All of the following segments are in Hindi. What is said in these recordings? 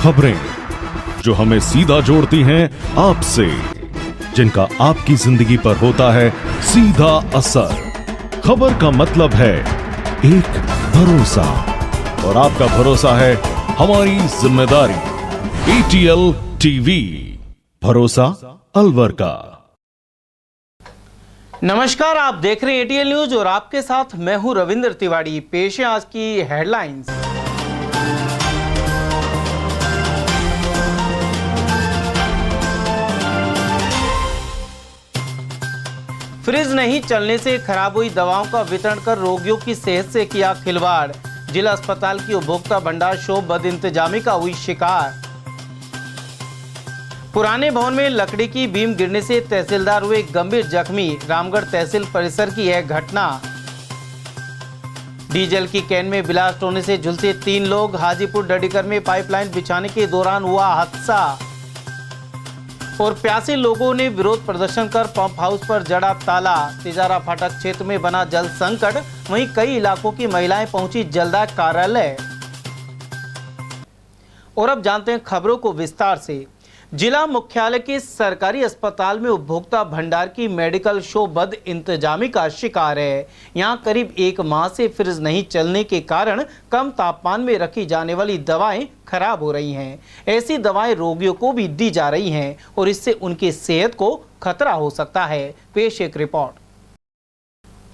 खबरें जो हमें सीधा जोड़ती हैं आपसे, जिनका आपकी जिंदगी पर होता है सीधा असर। खबर का मतलब है एक भरोसा, और आपका भरोसा है हमारी जिम्मेदारी। ATL टीवी, भरोसा अलवर का। नमस्कार, आप देख रहे हैं ATL न्यूज और आपके साथ मैं हूं रविंद्र तिवारी। पेश है आज की हेडलाइंस। फ्रिज नहीं चलने से खराब हुई दवाओं का वितरण कर रोगियों की सेहत से किया खिलवाड़। जिला अस्पताल की उपभोक्ता भंडार शॉप बदइंतजामी का हुई शिकार। पुराने भवन में लकड़ी की बीम गिरने से तहसीलदार हुए गंभीर जख्मी। रामगढ़ तहसील परिसर की यह घटना। डीजल की कैन में ब्लास्ट होने से झुलसे 3 लोग। हाजीपुर डडीकर में पाइपलाइन बिछाने के दौरान हुआ हादसा। और प्यासे लोगों ने विरोध प्रदर्शन कर पंप हाउस पर जड़ा ताला। तिजारा फाटक क्षेत्र में बना जल संकट, वहीं कई इलाकों की महिलाएं पहुंची जलदाय कार्यालय। और अब जानते हैं खबरों को विस्तार से। जिला मुख्यालय के सरकारी अस्पताल में उपभोक्ता भंडार की मेडिकल शॉप बद इंतजामी का शिकार है। यहां करीब 1 माह से फ्रिज नहीं चलने के कारण कम तापमान में रखी जाने वाली दवाएं खराब हो रही हैं। ऐसी दवाएं रोगियों को भी दी जा रही हैं और इससे उनकी सेहत को खतरा हो सकता है। पेश एक रिपोर्ट।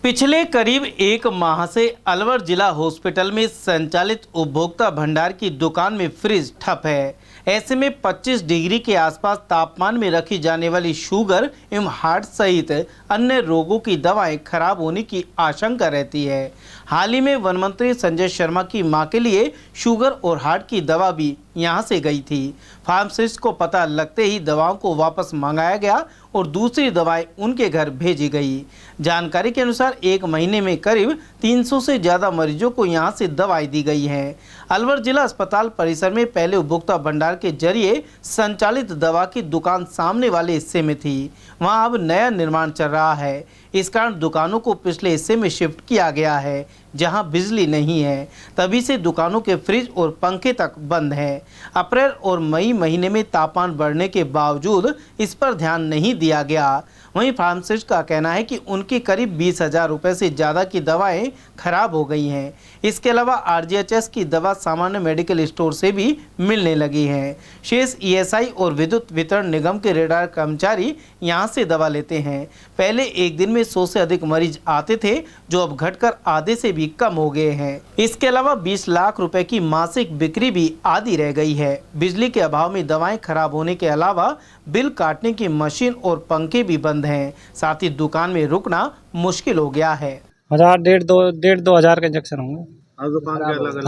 पिछले करीब 1 माह से अलवर जिला हॉस्पिटल में संचालित उपभोक्ता भंडार की दुकान में फ्रिज ठप है। ऐसे में 25 डिग्री के आसपास तापमान में रखी जाने वाली शुगर एवं हार्ट सहित अन्य रोगों की दवाएं खराब होने की आशंका रहती है। हाल ही में वन मंत्री संजय शर्मा की मां के लिए शुगर और हार्ट की दवा भी यहां से गई थी। फार्मासिस्ट को पता लगते ही दवाओं को वापस मंगाया गया और दूसरी दवाएं उनके घर भेजी गई। जानकारी के अनुसार 1 महीने में करीब 300 से ज़्यादा मरीजों को यहां से दवाई दी गई है। अलवर जिला अस्पताल परिसर में पहले उपभोक्ता भंडार के जरिए संचालित दवा की दुकान सामने वाले हिस्से में थी। वहां अब नया निर्माण चल रहा है। इस कारण दुकानों को पिछले हिस्से में शिफ्ट किया गया है, जहां बिजली नहीं है। तभी से दुकानों के फ्रिज और पंखे तक बंद हैं। अप्रैल और मई महीने में तापमान बढ़ने के बावजूद इस पर ध्यान नहीं दिया गया। वहीं फार्मासिस्ट का कहना है कि उनकी करीब 20,000 रुपये से ज़्यादा की दवाएं खराब हो गई हैं। इसके अलावा RGHS की दवा सामान्य मेडिकल स्टोर से भी मिलने लगी है। शेष ESI और विद्युत वितरण निगम के रेडार कर्मचारी यहां से दवा लेते हैं। पहले एक दिन में 100 से अधिक मरीज आते थे, जो अब घटकर आधे से भी कम हो गए हैं। इसके अलावा 20 लाख रुपए की मासिक बिक्री भी आधी रह गई है। बिजली के अभाव में दवाएं खराब होने के अलावा बिल काटने की मशीन और पंखे भी बंद हैं। साथ ही दुकान में रुकना मुश्किल हो गया है। 1,500-2,500 के इंजेक्शन होंगे।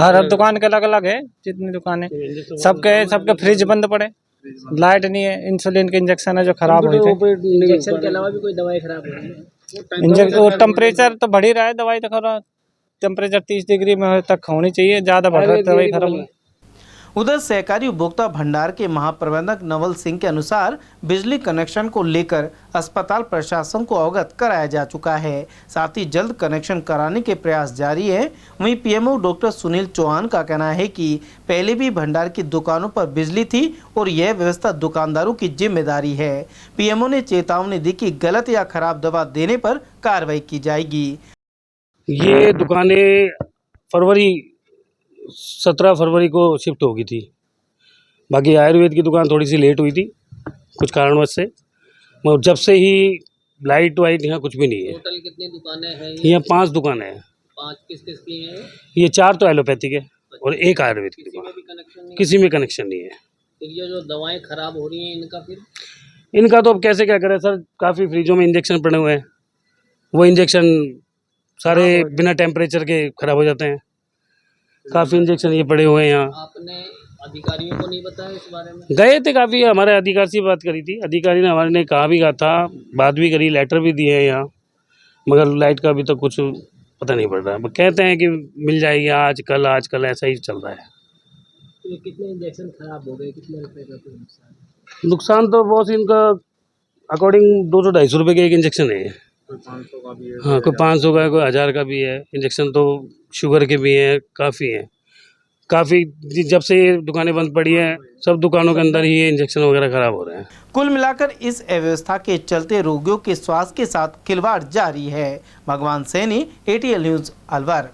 हर दुकान के अलग अलग है। जितनी दुकानें सबके फ्रिज बंद पड़े, लाइट नहीं है। इंसुलिन के इंजेक्शन है जो खराब हुए थे। इंजेक्शन के अलावा भी कोई दवाई खराब हो रही है? इंजेक्शन टेम्परेचर तो बढ़ ही रहा है। दवाई तो खराब, टेम्परेचर 30 डिग्री में तक होनी चाहिए, ज़्यादा बढ़ रहा है दवाई खराब हो। उधर सहकारी उपभोक्ता भंडार के महाप्रबंधक नवल सिंह के अनुसार बिजली कनेक्शन को लेकर अस्पताल प्रशासन को अवगत कराया जा चुका है। साथ ही जल्द कनेक्शन कराने के प्रयास जारी है। वहीं PMO डॉक्टर सुनील चौहान का कहना है कि पहले भी भंडार की दुकानों पर बिजली थी और यह व्यवस्था दुकानदारों की जिम्मेदारी है। PMO ने चेतावनी दी कि गलत या खराब दवा देने पर कार्रवाई की जाएगी। ये दुकानें 17 फरवरी को शिफ्ट हो गई थी। बाकी आयुर्वेद की दुकान थोड़ी सी लेट हुई थी कुछ कारणवश से, मगर जब से ही लाइट वाइट यहाँ कुछ भी नहीं है। टोटल कितनी दुकानें हैं? यहाँ 5 दुकानें हैं। 5 किस किस की हैं? ये 4 तो एलोपैथिक है और 1 आयुर्वेद की किसी दुकान। में भी कनेक्शन नहीं? किसी में कनेक्शन नहीं है। फिर ये जो दवाएं खराब हो रही हैं इनका फिर? इनका तो अब कैसे क्या करें सर, काफ़ी फ्रिजों में इंजेक्शन पड़े हुए हैं। वो इंजेक्शन सारे बिना टेम्परेचर के खराब हो जाते हैं। काफ़ी इंजेक्शन ये पड़े हुए हैं यहाँ। आपने अधिकारियों को नहीं बताया इस बारे में? गए थे, काफ़ी हमारे अधिकारी से बात करी थी। अधिकारी ने हमारे ने कहा भी कहा था, बात भी करी, लेटर भी दिए हैं यहाँ, मगर लाइट का अभी तक कुछ पता नहीं पड़ रहा है। कहते हैं कि मिल जाएगी आज कल ऐसा ही चल रहा है। तो ये कितने इंजेक्शन खराब हो गए, कितने रुपए का कोई नुकसान? नुकसान तो बहुत इनका अकॉर्डिंग 200-250 रुपये के एक इंजेक्शन है। कोई 500 का भी है? हाँ, कोई 500 का है, कोई 1000 का भी है। इंजेक्शन तो शुगर के भी हैं, काफ़ी हैं। काफ़ी जब से ये दुकानें बंद पड़ी हैं, सब दुकानों के अंदर ही ये इंजेक्शन वगैरह ख़राब हो रहे हैं। कुल मिलाकर इस अव्यवस्था के चलते रोगियों के स्वास्थ्य के साथ खिलवाड़ जारी है। भगवान सैनी, ATL न्यूज, अलवर।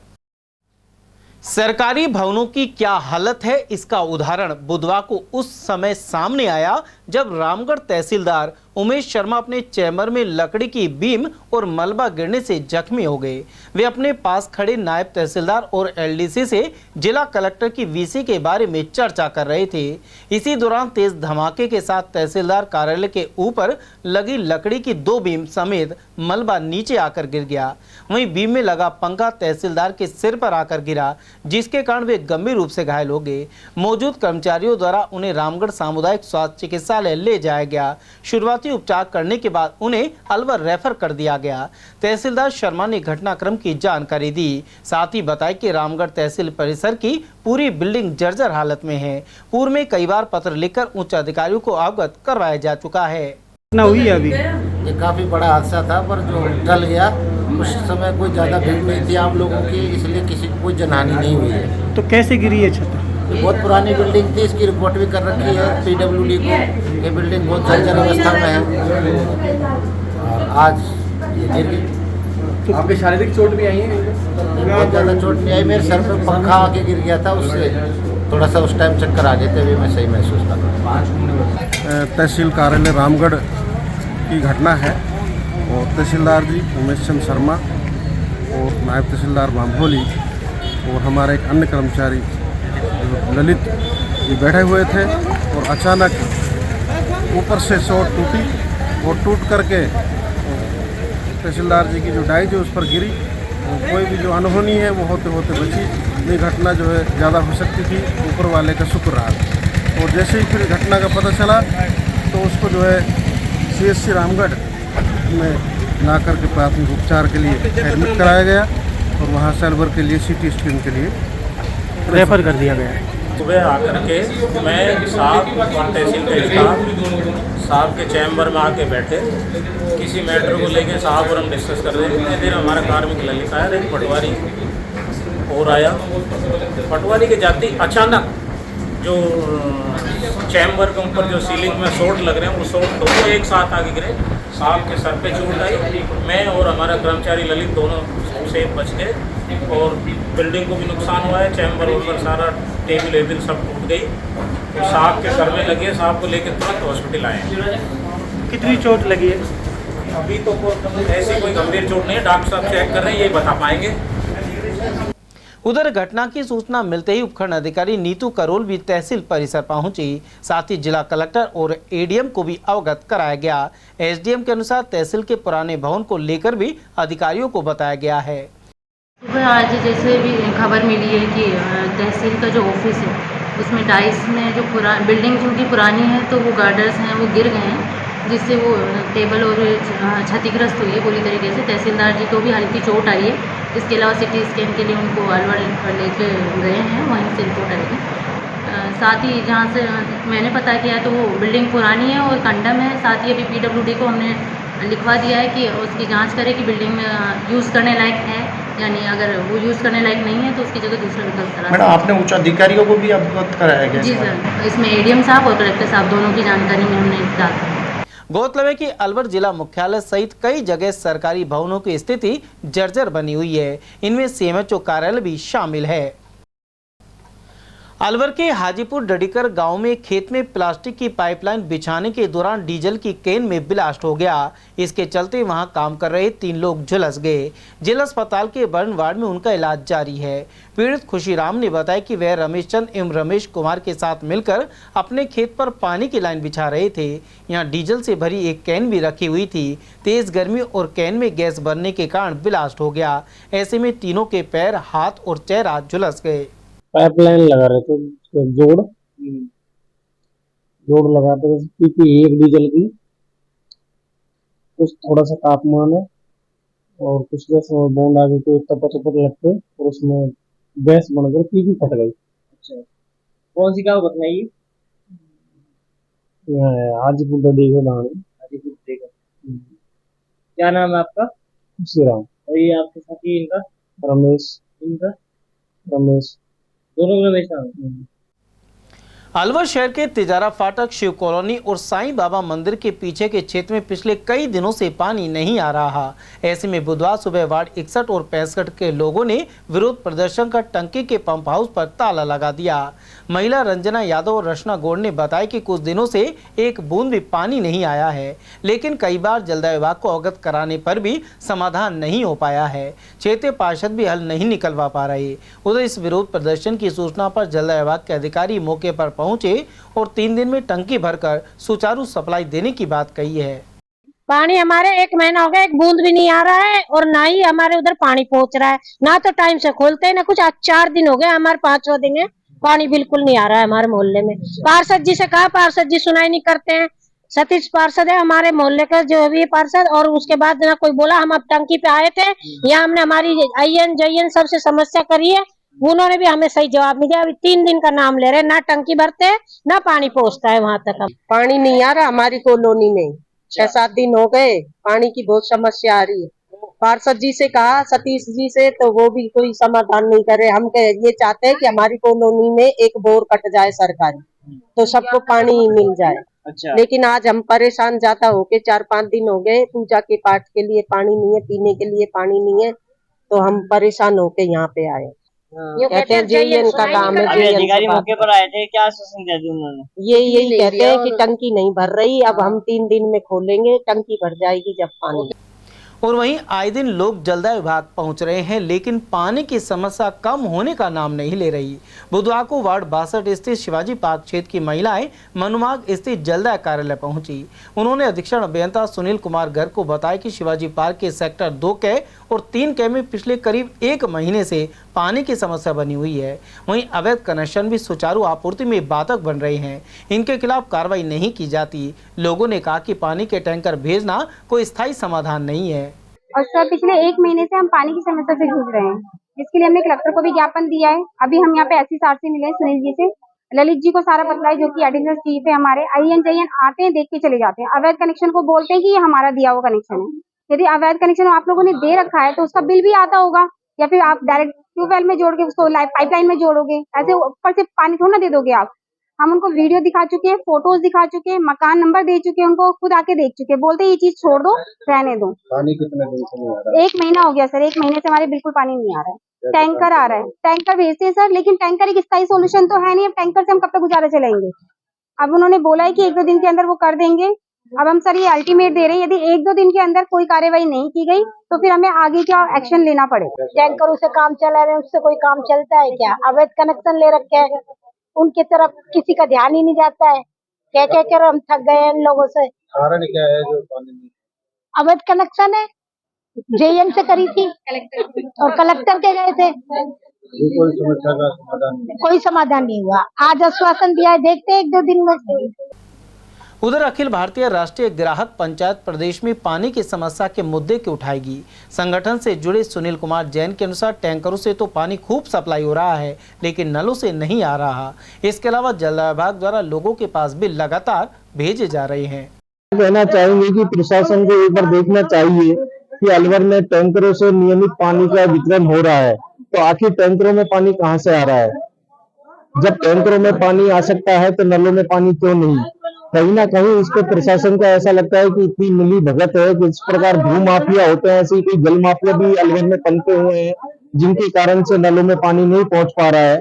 सरकारी भवनों की क्या हालत है, इसका उदाहरण बुधवार को उस समय सामने आया जब रामगढ़ तहसीलदार उमेश शर्मा अपने चैम्बर में लकड़ी की बीम और मलबा गिरने से जख्मी हो गए। वे अपने पास खड़े नायब तहसीलदार और LDC से जिला कलेक्टर की VC के बारे में चर्चा कर रहे थे। इसी दौरान तेज धमाके के साथ तहसीलदार कार्यालय के ऊपर लगी लकड़ी की 2 बीम समेत मलबा नीचे आकर गिर गया। वहीं बीम में लगा पंखा तहसीलदार के सिर पर आकर गिरा, जिसके कारण वे गंभीर रूप से घायल हो गए। मौजूद कर्मचारियों द्वारा उन्हें रामगढ़ सामुदायिक स्वास्थ्य चिकित्सालय ले जाया गया। शुरुआती उपचार करने के बाद उन्हें अलवर रेफर कर दिया गया। तहसीलदार शर्मा ने घटनाक्रम की जानकारी दी, साथ ही बताया कि रामगढ़ तहसील परिसर की पूरी बिल्डिंग जर्जर हालत में है। पूर्व में कई बार पत्र लिखकर उच्च अधिकारियों को अवगत करवाया जा चुका है। हुई अभी ये काफ़ी बड़ा हादसा था, पर जो टल गया। उस समय कोई ज़्यादा भीड़ नहीं थी आम लोगों की, इसलिए किसी को कोई जनहानि नहीं हुई है। तो कैसे गिरी है छत? ये बहुत पुरानी बिल्डिंग थी, इसकी रिपोर्ट भी कर रखी है PWD को। ये बिल्डिंग बहुत जर्जर अवस्था में है और आज ये गिर गई। तो आपके शारीरिक चोट भी आई है? बहुत ज़्यादा चोट नहीं आई, मेरे सर पे पंखा आके गिर गया था, उससे थोड़ा सा उस टाइम चक्कर आ गए थे, अभी मैं सही महसूस कर रहा हूँ। तहसील कार्यालय रामगढ़ की घटना है और तहसीलदार जी उमेश चंद शर्मा और नायब तहसीलदार बामभोली और हमारे एक अन्य कर्मचारी ललित ये बैठे हुए थे और अचानक ऊपर से शॉट टूटी और टूट करके तहसीलदार जी की जो डाई जो उस पर गिरी और कोई भी जो अनहोनी है वो होते होते बची। ये घटना जो है ज़्यादा हो सकती थी, ऊपर वाले का शुक्र रहा। और जैसे ही फिर घटना का पता चला तो उसको जो है CSC रामगढ़ में ला करके प्राथमिक उपचार के लिए एडमिट कराया गया और वहाँ से अलवर के लिए CT स्कैन के लिए रेफर कर दिया गया। सुबह आकर के मैं साहब तहसील के स्टाफ साहब के चैम्बर में आके बैठे, किसी मैटर को लेके साहब और हम डिस्कस कर रहे थे। इतने देर हमारा कार्मिक ललित आया, एक पटवारी और आया। पटवारी के जाते अचानक जो चैम्बर के ऊपर जो सीलिंग में शॉट लग रहे हैं वो शॉट दोनों एक साथ आगे गिरे। साहब के सर पे चोट आई, मैं और हमारा कर्मचारी ललित दोनों से बच गए और बिल्डिंग को भी नुकसान हुआ है। चैम्बर ऊपर सारा टेबल वेबल सब टूट गई। तो साहब के सर में लगे, साहब को लेकर तुरंत हॉस्पिटल आए। कितनी चोट लगी है? अभी तो ऐसी कोई गंभीर चोट नहीं है, डॉक्टर साहब चेक कर रहे हैं, ये बता पाएंगे। उधर घटना की सूचना मिलते ही उपखंड अधिकारी नीतू करोल भी तहसील परिसर पहुंची। साथ ही जिला कलेक्टर और ADM को भी अवगत कराया गया। SDM के अनुसार तहसील के पुराने भवन को लेकर भी अधिकारियों को बताया गया है। आज जैसे भी खबर मिली है कि तहसील का जो ऑफिस है उसमें टाइल्स में जो बिल्डिंग जिनकी पुरानी है तो वो गार्डर्स हैं वो गिर गए हैं, जिससे वो टेबल और क्षतिग्रस्त हुई है पूरी तरीके से। तहसीलदार जी को भी हल्की चोट आई है। इसके अलावा CT स्कैन के लिए उनको अलवर लेके गए हैं, वहीं से रिपोर्ट आएगी। साथ ही जहाँ से मैंने पता किया तो वो बिल्डिंग पुरानी है और कंडम है। साथ ही अभी PWD को हमने लिखवा दिया है कि उसकी जांच करे कि बिल्डिंग में यूज़ करने लायक है, यानी अगर वो यूज़ करने लायक नहीं है तो उसकी जगह दूसरा विकल्प करा। मैडम आपने उच्च अधिकारियों को भी अवगत कराया गया? जी सर, इसमें ADM साहब और कलेक्टर साहब दोनों की जानकारी में हमने डाला। गौरतलब है कि अलवर जिला मुख्यालय सहित कई जगह सरकारी भवनों की स्थिति जर्जर बनी हुई है। इनमें CMHO कार्यालय भी शामिल है। अलवर के हाजीपुर डडीकर गांव में खेत में प्लास्टिक की पाइपलाइन बिछाने के दौरान डीजल की केन में ब्लास्ट हो गया। इसके चलते वहां काम कर रहे 3 लोग झुलस गए। जिला अस्पताल के बर्न वार्ड में उनका इलाज जारी है। पीड़ित खुशीराम ने बताया कि वह रमेश चंद एवं रमेश कुमार के साथ मिलकर अपने खेत पर पानी की लाइन बिछा रहे थे। यहाँ डीजल से भरी एक कैन भी रखी हुई थी। तेज गर्मी और कैन में गैस भरने के कारण ब्लास्ट हो गया। ऐसे में तीनों के पैर, हाथ और चेहरा झुलस गए। पाइपलाइन लगा रहे थे, जोड़ लगाते थे क्योंकि एक डीजल की कुछ थोड़ा सा तापमान है और कुछ जैसे बॉन्ड आगे को तपत लगते और उसमें गैस बनकर पीपी फट गई। अच्छा, कौन सी गाँव बताइए? हाजीपुर देखो हाजीपुर देखो। क्या नाम है आपका? श्री राम। और ये आपके साथी इनका? रमेश। इनका? रमेश। दोनों में वैसा अलवर शहर के तिजारा फाटक, शिव कॉलोनी और साईं बाबा मंदिर के पीछे के क्षेत्र में पिछले कई दिनों से पानी नहीं आ रहा। ऐसे में बुधवार सुबह वार्ड 61 और 65 के लोगों ने विरोध प्रदर्शन कर टंकी के पंप हाउस पर ताला लगा दिया। महिला रंजना यादव और रचना गौड़ ने बताया कि कुछ दिनों से एक बूंद भी पानी नहीं आया है, लेकिन कई बार जलदाय विभाग को अवगत कराने पर भी समाधान नहीं हो पाया है। क्षेत्रीय पार्षद भी हल नहीं निकलवा पा रहे। उधर इस विरोध प्रदर्शन की सूचना पर जलदाय विभाग के अधिकारी मौके पर पहुंचे और 3 दिन में टंकी भरकर सुचारू सप्लाई देने की बात कही है। पानी हमारे 1 महीना हो गया, एक बूंद भी नहीं आ रहा है और ना ही हमारे उधर पानी पहुंच रहा है। ना तो टाइम से खोलते हैं ना कुछ। आज 4 दिन हो गए, हमारे 5वां दिन है, पानी बिल्कुल नहीं आ रहा है हमारे मोहल्ले में। पार्षद जी से कहा, पार्षद जी सुनाई नहीं करते हैं। सतीश पार्षद है हमारे मोहल्ले का जो भी पार्षद, और उसके बाद ना कोई बोला। हम अब टंकी पे आए थे, यहाँ हमने हमारी IN JN सबसे समस्या करी है, उन्होंने भी हमें सही जवाब नहीं दिया। अभी 3 दिन का नाम ले रहे, ना टंकी भरते हैं ना पानी पहुंचता है वहां तक। अब पानी नहीं आ रहा हमारी कॉलोनी में, 6-7 दिन हो गए, पानी की बहुत समस्या आ रही है। पार्षद जी से कहा, सतीश जी से, तो वो भी कोई समाधान नहीं कर रहे। हम ये चाहते हैं कि हमारी कॉलोनी में एक बोर कट जाए सरकारी, तो सबको पानी मिल जाए। अच्छा। लेकिन आज हम परेशान ज्यादा हो के 4-5 दिन हो गए, पूजा के पाठ के लिए पानी नहीं है, पीने के लिए पानी नहीं है, तो हम परेशान होके यहाँ पे आए। कहते हैं JN का काम है। अधिकारी मौके पर आए थे, क्या आश्वासन दिया उन्होंने? यही कहते हैं कि टंकी नहीं भर रही, अब हम 3 दिन में खोलेंगे, टंकी भर जाएगी जब पानी। और वहीं आए दिन लोग जलदाय विभाग पहुंच रहे हैं, लेकिन पानी की समस्या कम होने का नाम नहीं ले रही। बुधवार को वार्ड 62 स्थित शिवाजी पार्क क्षेत्र की महिलाएं मनुमार्ग स्थित जलदाय कार्यालय पहुंची। उन्होंने अधीक्षण अभियंता सुनील कुमार गर्ग को बताया कि शिवाजी पार्क के सेक्टर 2 के और 3 के में पिछले करीब 1 महीने से पानी की समस्या बनी हुई है। वहीं अवैध कनेक्शन भी सुचारू आपूर्ति में बाधक बन रहे हैं, इनके खिलाफ कार्रवाई नहीं की जाती। लोगों ने कहा कि पानी के टैंकर भेजना कोई स्थायी समाधान नहीं है। और सर, पिछले 1 महीने से हम पानी की समस्या से जूझ रहे हैं, जिसके लिए हमने कलेक्टर को भी ज्ञापन दिया है। अभी हम यहाँ पे SC साहब से मिले, सुनील जी से, ललित जी को सारा पता है, जो कि एडिशनल चीफ है हमारे। IN JN आते हैं, देख के चले जाते हैं। अवैध कनेक्शन को बोलते हैं कि ये हमारा दिया हुआ कनेक्शन है। यदि अवैध कनेक्शन आप लोगों ने दे रखा है तो उसका बिल भी आता होगा, या फिर आप डायरेक्ट ट्यूबवेल में जोड़ के उसको पाइपलाइन में जोड़ोगे, ऐसे ऊपर से पानी थोड़ा ना दे दोगे आप। हम उनको वीडियो दिखा चुके हैं, फोटोज दिखा चुके हैं, मकान नंबर दे चुके हैं, उनको खुद आके देख चुके हैं, बोलते ये चीज छोड़ दो, रहने दो। पानी कितने दिन से नहीं आ रहा है? 1 महीना हो गया सर, 1 महीने से हमारे बिल्कुल पानी नहीं आ रहा है। टैंकर आ रहा है, टैंकर भेजते हैं सर, लेकिन टैंकर एक स्थायी सोल्यूशन तो है नहीं। अब टैंकर से हम कब तक गुजारा चलाएंगे? अब उन्होंने बोला है कि 1-2 दिन के अंदर वो कर देंगे। अब हम सर ये अल्टीमेट दे रहे हैं, यदि 1-2 दिन के अंदर कोई कार्यवाही नहीं की गई तो फिर हमें आगे क्या एक्शन लेना पड़ेगा। टैंकरों से काम चला रहे हैं, उससे कोई काम चलता है क्या? अवैध कनेक्शन ले रखे हैं, उनकी तरफ किसी का ध्यान ही नहीं जाता है। क्या क्या कर हम थक गए हैं इन लोगों से। कारण क्या है जो पानी नहीं? अवैध कनेक्शन है, JN से करी थी और कलेक्टर के गए थे, कोई समस्या का समाधान नहीं, कोई समाधान नहीं हुआ। आज आश्वासन दिया है, देखते हैं 1-2 दिन में। उधर अखिल भारतीय राष्ट्रीय ग्राहक पंचायत प्रदेश में पानी की समस्या के मुद्दे की उठाएगी। संगठन से जुड़े सुनील कुमार जैन के अनुसार टैंकरों से तो पानी खूब सप्लाई हो रहा है, लेकिन नलों से नहीं आ रहा। इसके अलावा जल विभाग द्वारा लोगों के पास बिल लगातार भेजे जा रहे हैं। कहना चाहेंगे कि प्रशासन को एक बार देखना चाहिए कि अलवर में टैंकरों से नियमित पानी का वितरण हो रहा है, तो आखिर टैंकरों में पानी कहां से आ रहा है? जब टैंकरों में पानी आ सकता है तो नलों में पानी क्यों नहीं? कहीं ना कहीं इस पे प्रशासन का ऐसा लगता है कि इतनी मिली भगत है कि इस प्रकार भू माफिया होते हैं, ऐसे कोई जल माफिया भी अलवर में पनपे हुए हैं, जिनके कारण से नलों में पानी नहीं पहुंच पा रहा है।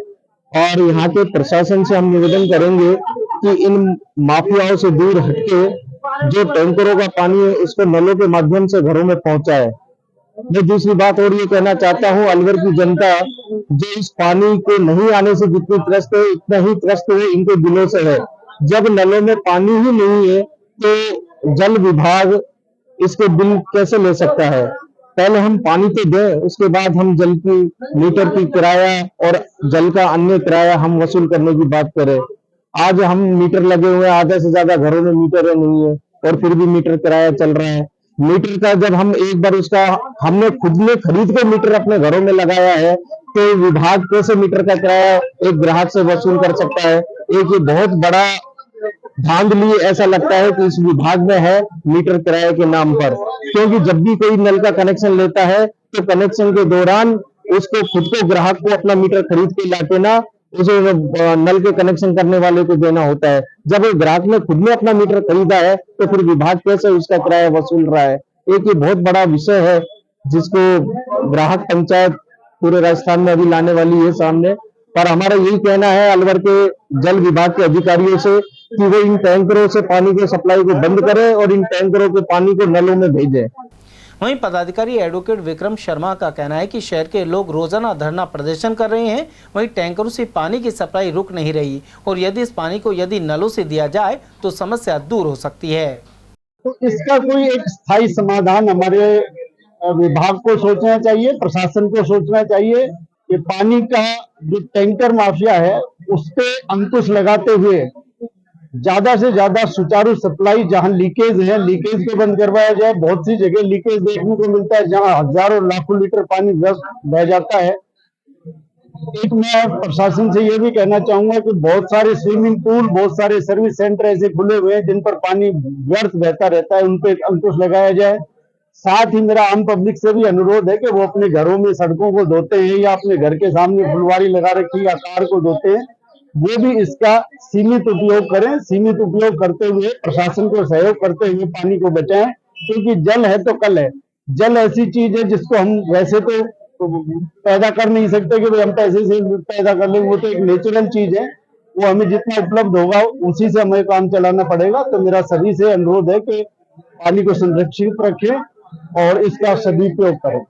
और यहाँ के प्रशासन से हम निवेदन करेंगे कि इन माफियाओं से दूर हटके जो टैंकरों का पानी है इसको नलों के माध्यम से घरों में पहुंचाए। मैं दूसरी बात और ये कहना चाहता हूँ, अलवर की जनता जो इस पानी के नहीं आने से जितनी त्रस्त है, इतना ही त्रस्त है इनके दिलों से है। जब नलों में पानी ही नहीं है तो जल विभाग इसके बिल कैसे ले सकता है? पहले हम पानी तो दें, उसके बाद हम जल की मीटर की किराया और जल का अन्य किराया हम वसूल करने की बात करें। आज हम मीटर लगे हुए हैं, आधे से ज्यादा घरों में मीटर नहीं है और फिर भी मीटर किराया चल रहा है। मीटर का जब हम एक बार उसका हमने खुद में खरीद के मीटर अपने घरों में लगाया है, तो विभाग कैसे मीटर का किराया एक ग्राहक से वसूल कर सकता है? एक ये बहुत बड़ा धांधली ऐसा लगता है कि इस विभाग में है मीटर किराए के नाम पर। क्योंकि जब भी कोई नल का कनेक्शन लेता है तो कनेक्शन के दौरान उसको खुद को ग्राहक को अपना मीटर खरीद के लाके ना उसे नल के कनेक्शन करने वाले को देना होता है। जब ग्राहक ने खुद ने अपना मीटर खरीदा है तो फिर विभाग कैसे उसका किराया वसूल रहा है। एक ये बहुत बड़ा विषय है जिसको ग्राहक पंचायत पूरे राजस्थान में अभी लाने वाली है सामने। पर हमारा यही कहना है अलवर के जल विभाग के अधिकारियों से कि वो इन टैंकरों से पानी के सप्लाई को बंद करें और इन टैंकरों के पानी को नलों में भेजें। वहीं पदाधिकारी एडवोकेट विक्रम शर्मा का कहना है कि शहर के लोग रोजाना धरना प्रदर्शन कर रहे हैं। वहीं टैंकरों से पानी की सप्लाई रुक नहीं रही और यदि इस पानी को नलों से दिया जाए तो समस्या दूर हो सकती है। तो इसका कोई एक स्थायी समाधान हमारे विभाग को सोचना चाहिए, प्रशासन को सोचना चाहिए कि पानी का जो टैंकर माफिया है उस पे अंकुश लगाते हुए ज्यादा से ज्यादा सुचारू सप्लाई, जहां लीकेज है लीकेज को बंद करवाया जाए। बहुत सी जगह लीकेज देखने को मिलता है जहां हजारों लाखों लीटर पानी बह जाता है। एक मैं प्रशासन से ये भी कहना चाहूंगा कि बहुत सारे स्विमिंग पूल, बहुत सारे सर्विस सेंटर ऐसे खुले हुए हैं जिन पर पानी व्यर्थ बहता रहता है, उन पे अंकुश लगाया जाए। साथ ही मेरा आम पब्लिक से भी अनुरोध है कि वो अपने घरों में सड़कों को धोते हैं या अपने घर के सामने फुलवारी लगा रखी या कार को धोते हैं, वो भी इसका सीमित उपयोग करें। सीमित उपयोग करते हुए प्रशासन को सहयोग करते हुए पानी को बचाएं, क्योंकि जल है तो कल है। जल ऐसी चीज है जिसको हम वैसे तो पैदा कर नहीं सकते कि भाई हम पैसे से पैदा कर लेंगे, वो तो एक नेचुरल चीज है। वो हमें जितना उपलब्ध होगा उसी से हमें काम चलाना पड़ेगा। तो मेरा सभी से अनुरोध है कि पानी को संरक्षित रखें और इसका सदुपयोग करें।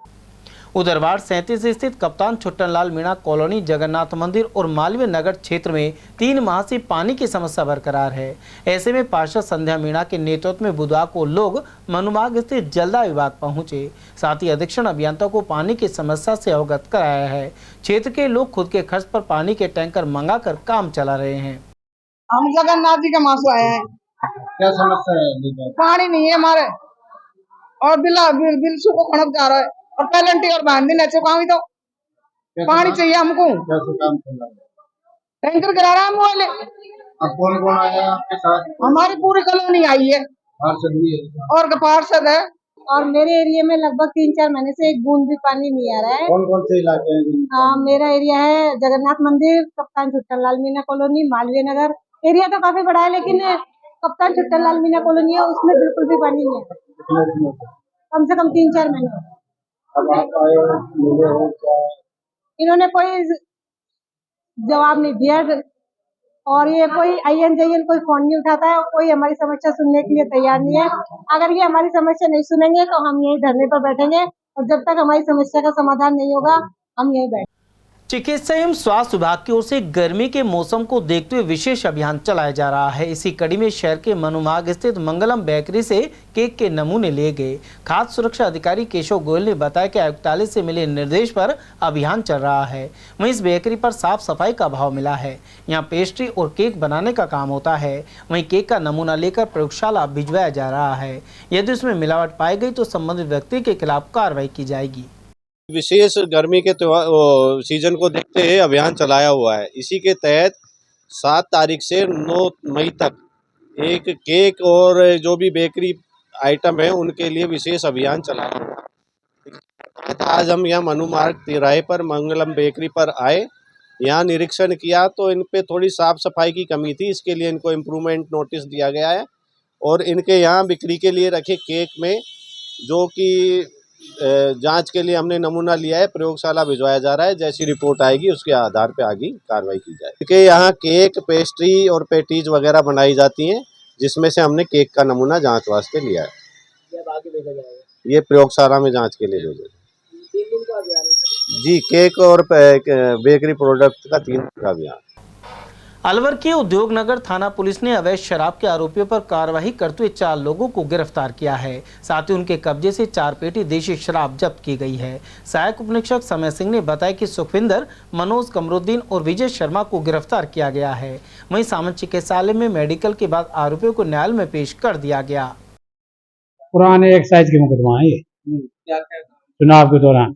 उधर वार्ड 37 स्थित कप्तान छुट्टनलाल मीणा कॉलोनी, जगन्नाथ मंदिर और मालवीय नगर क्षेत्र में 3 माह से पानी की समस्या बरकरार है। ऐसे में पार्षद संध्या मीणा के नेतृत्व में बुधवार को लोग मनुमार्ग स्थित जलदाय विभाग पहुंचे। साथ ही अधीक्षण अभियंता को पानी की समस्या से अवगत कराया है। क्षेत्र के लोग खुद के खर्च पर पानी के टैंकर मंगाकर काम चला रहे हैं। हम जगन्नाथ जी के मासू आए हैं। क्या समस्या है? पानी नहीं है हमारे और बिल सुबह खड़क जा रहा है और पेलेंटी और बांध दिन चुका तो पानी चाहिए हमको। कैसे काम चल रहा है? टैंकर गिरा रहा है मोबाइल। अब कौन आया आपके साथ? हमारी पूरी कॉलोनी आई है पार्षद भी है और पार्षद है। और मेरे एरिया में लगभग 3-4 महीने से एक बूंद भी पानी नहीं आ रहा है। कौन कौन से इलाके हैं? मेरा एरिया है जगन्नाथ मंदिर, कप्तान छुट्टनलाल मीणा कॉलोनी, मालवीय नगर। एरिया तो काफी बड़ा है लेकिन कप्तान छुट्टनलाल मीणा कॉलोनी है उसमें बिल्कुल भी पानी नहीं है। कम से कम 3-4 महीने। अब आप आए मिले हो क्या? इन्होंने कोई जवाब नहीं दिया और ये कोई INJN कोई फोन नहीं उठाता है, कोई हमारी समस्या सुनने के लिए तैयार नहीं है। अगर ये हमारी समस्या नहीं सुनेंगे तो हम यही धरने पर बैठेंगे और जब तक हमारी समस्या का समाधान नहीं होगा हम यही बैठेंगे। चिकित्सा एवं स्वास्थ्य विभाग की ओर से गर्मी के मौसम को देखते हुए विशेष अभियान चलाया जा रहा है। इसी कड़ी में शहर के मनुमार्ग स्थित मंगलम बेकरी से केक के नमूने लिए गए। खाद्य सुरक्षा अधिकारी केशव गोयल ने बताया कि आयुक्तालय से मिले निर्देश पर अभियान चल रहा है। वहीं इस बेकरी पर साफ सफाई का भाव मिला है। यहाँ पेस्ट्री और केक बनाने का काम होता है। वहीं केक का नमूना लेकर प्रयोगशाला भिजवाया जा रहा है। यदि उसमें मिलावट पाई गई तो संबंधित व्यक्ति के खिलाफ कार्रवाई की जाएगी। विशेष गर्मी के सीजन को देखते हुए अभियान चलाया हुआ है। इसी के तहत 7 तारीख से 9 मई तक एक केक और जो भी बेकरी आइटम है उनके लिए विशेष अभियान चलाया हुआ है। आज हम यहाँ मनुमार्ग तिराहे पर मंगलम बेकरी पर आए, यहाँ निरीक्षण किया तो इन पे थोड़ी साफ सफाई की कमी थी। इसके लिए इनको इम्प्रूवमेंट नोटिस दिया गया है और इनके यहाँ बिक्री के लिए रखे केक में जो कि जांच के लिए हमने नमूना लिया है, प्रयोगशाला भिजवाया जा रहा है। जैसी रिपोर्ट आएगी उसके आधार पर आगे कार्रवाई की जाएगी। कि यहाँ केक, पेस्ट्री और पेटीज वगैरह बनाई जाती हैं, जिसमें से हमने केक का नमूना जांच वास्ते लिया है। ये प्रयोगशाला में जांच के लिए भेजा जी। केक और बेकरी प्रोडक्ट का 3 दिन का अभियान। अलवर के उद्योग नगर थाना पुलिस ने अवैध शराब के आरोपियों पर कार्रवाई करते हुए 4 लोगों को गिरफ्तार किया है। साथ ही उनके कब्जे से 4 पेटी देशी शराब जब्त की गई है। सहायक उपनिरीक्षक समय सिंह ने बताया कि सुखविंदर, मनोज, कमरुद्दीन और विजय शर्मा को गिरफ्तार किया गया है। वहीं सामंत चिकित्सालय में मेडिकल के बाद आरोपियों को न्यायालय में पेश कर दिया गया। पुराने एक्साइज के मुकदमा है ये चुनाव के दौरान।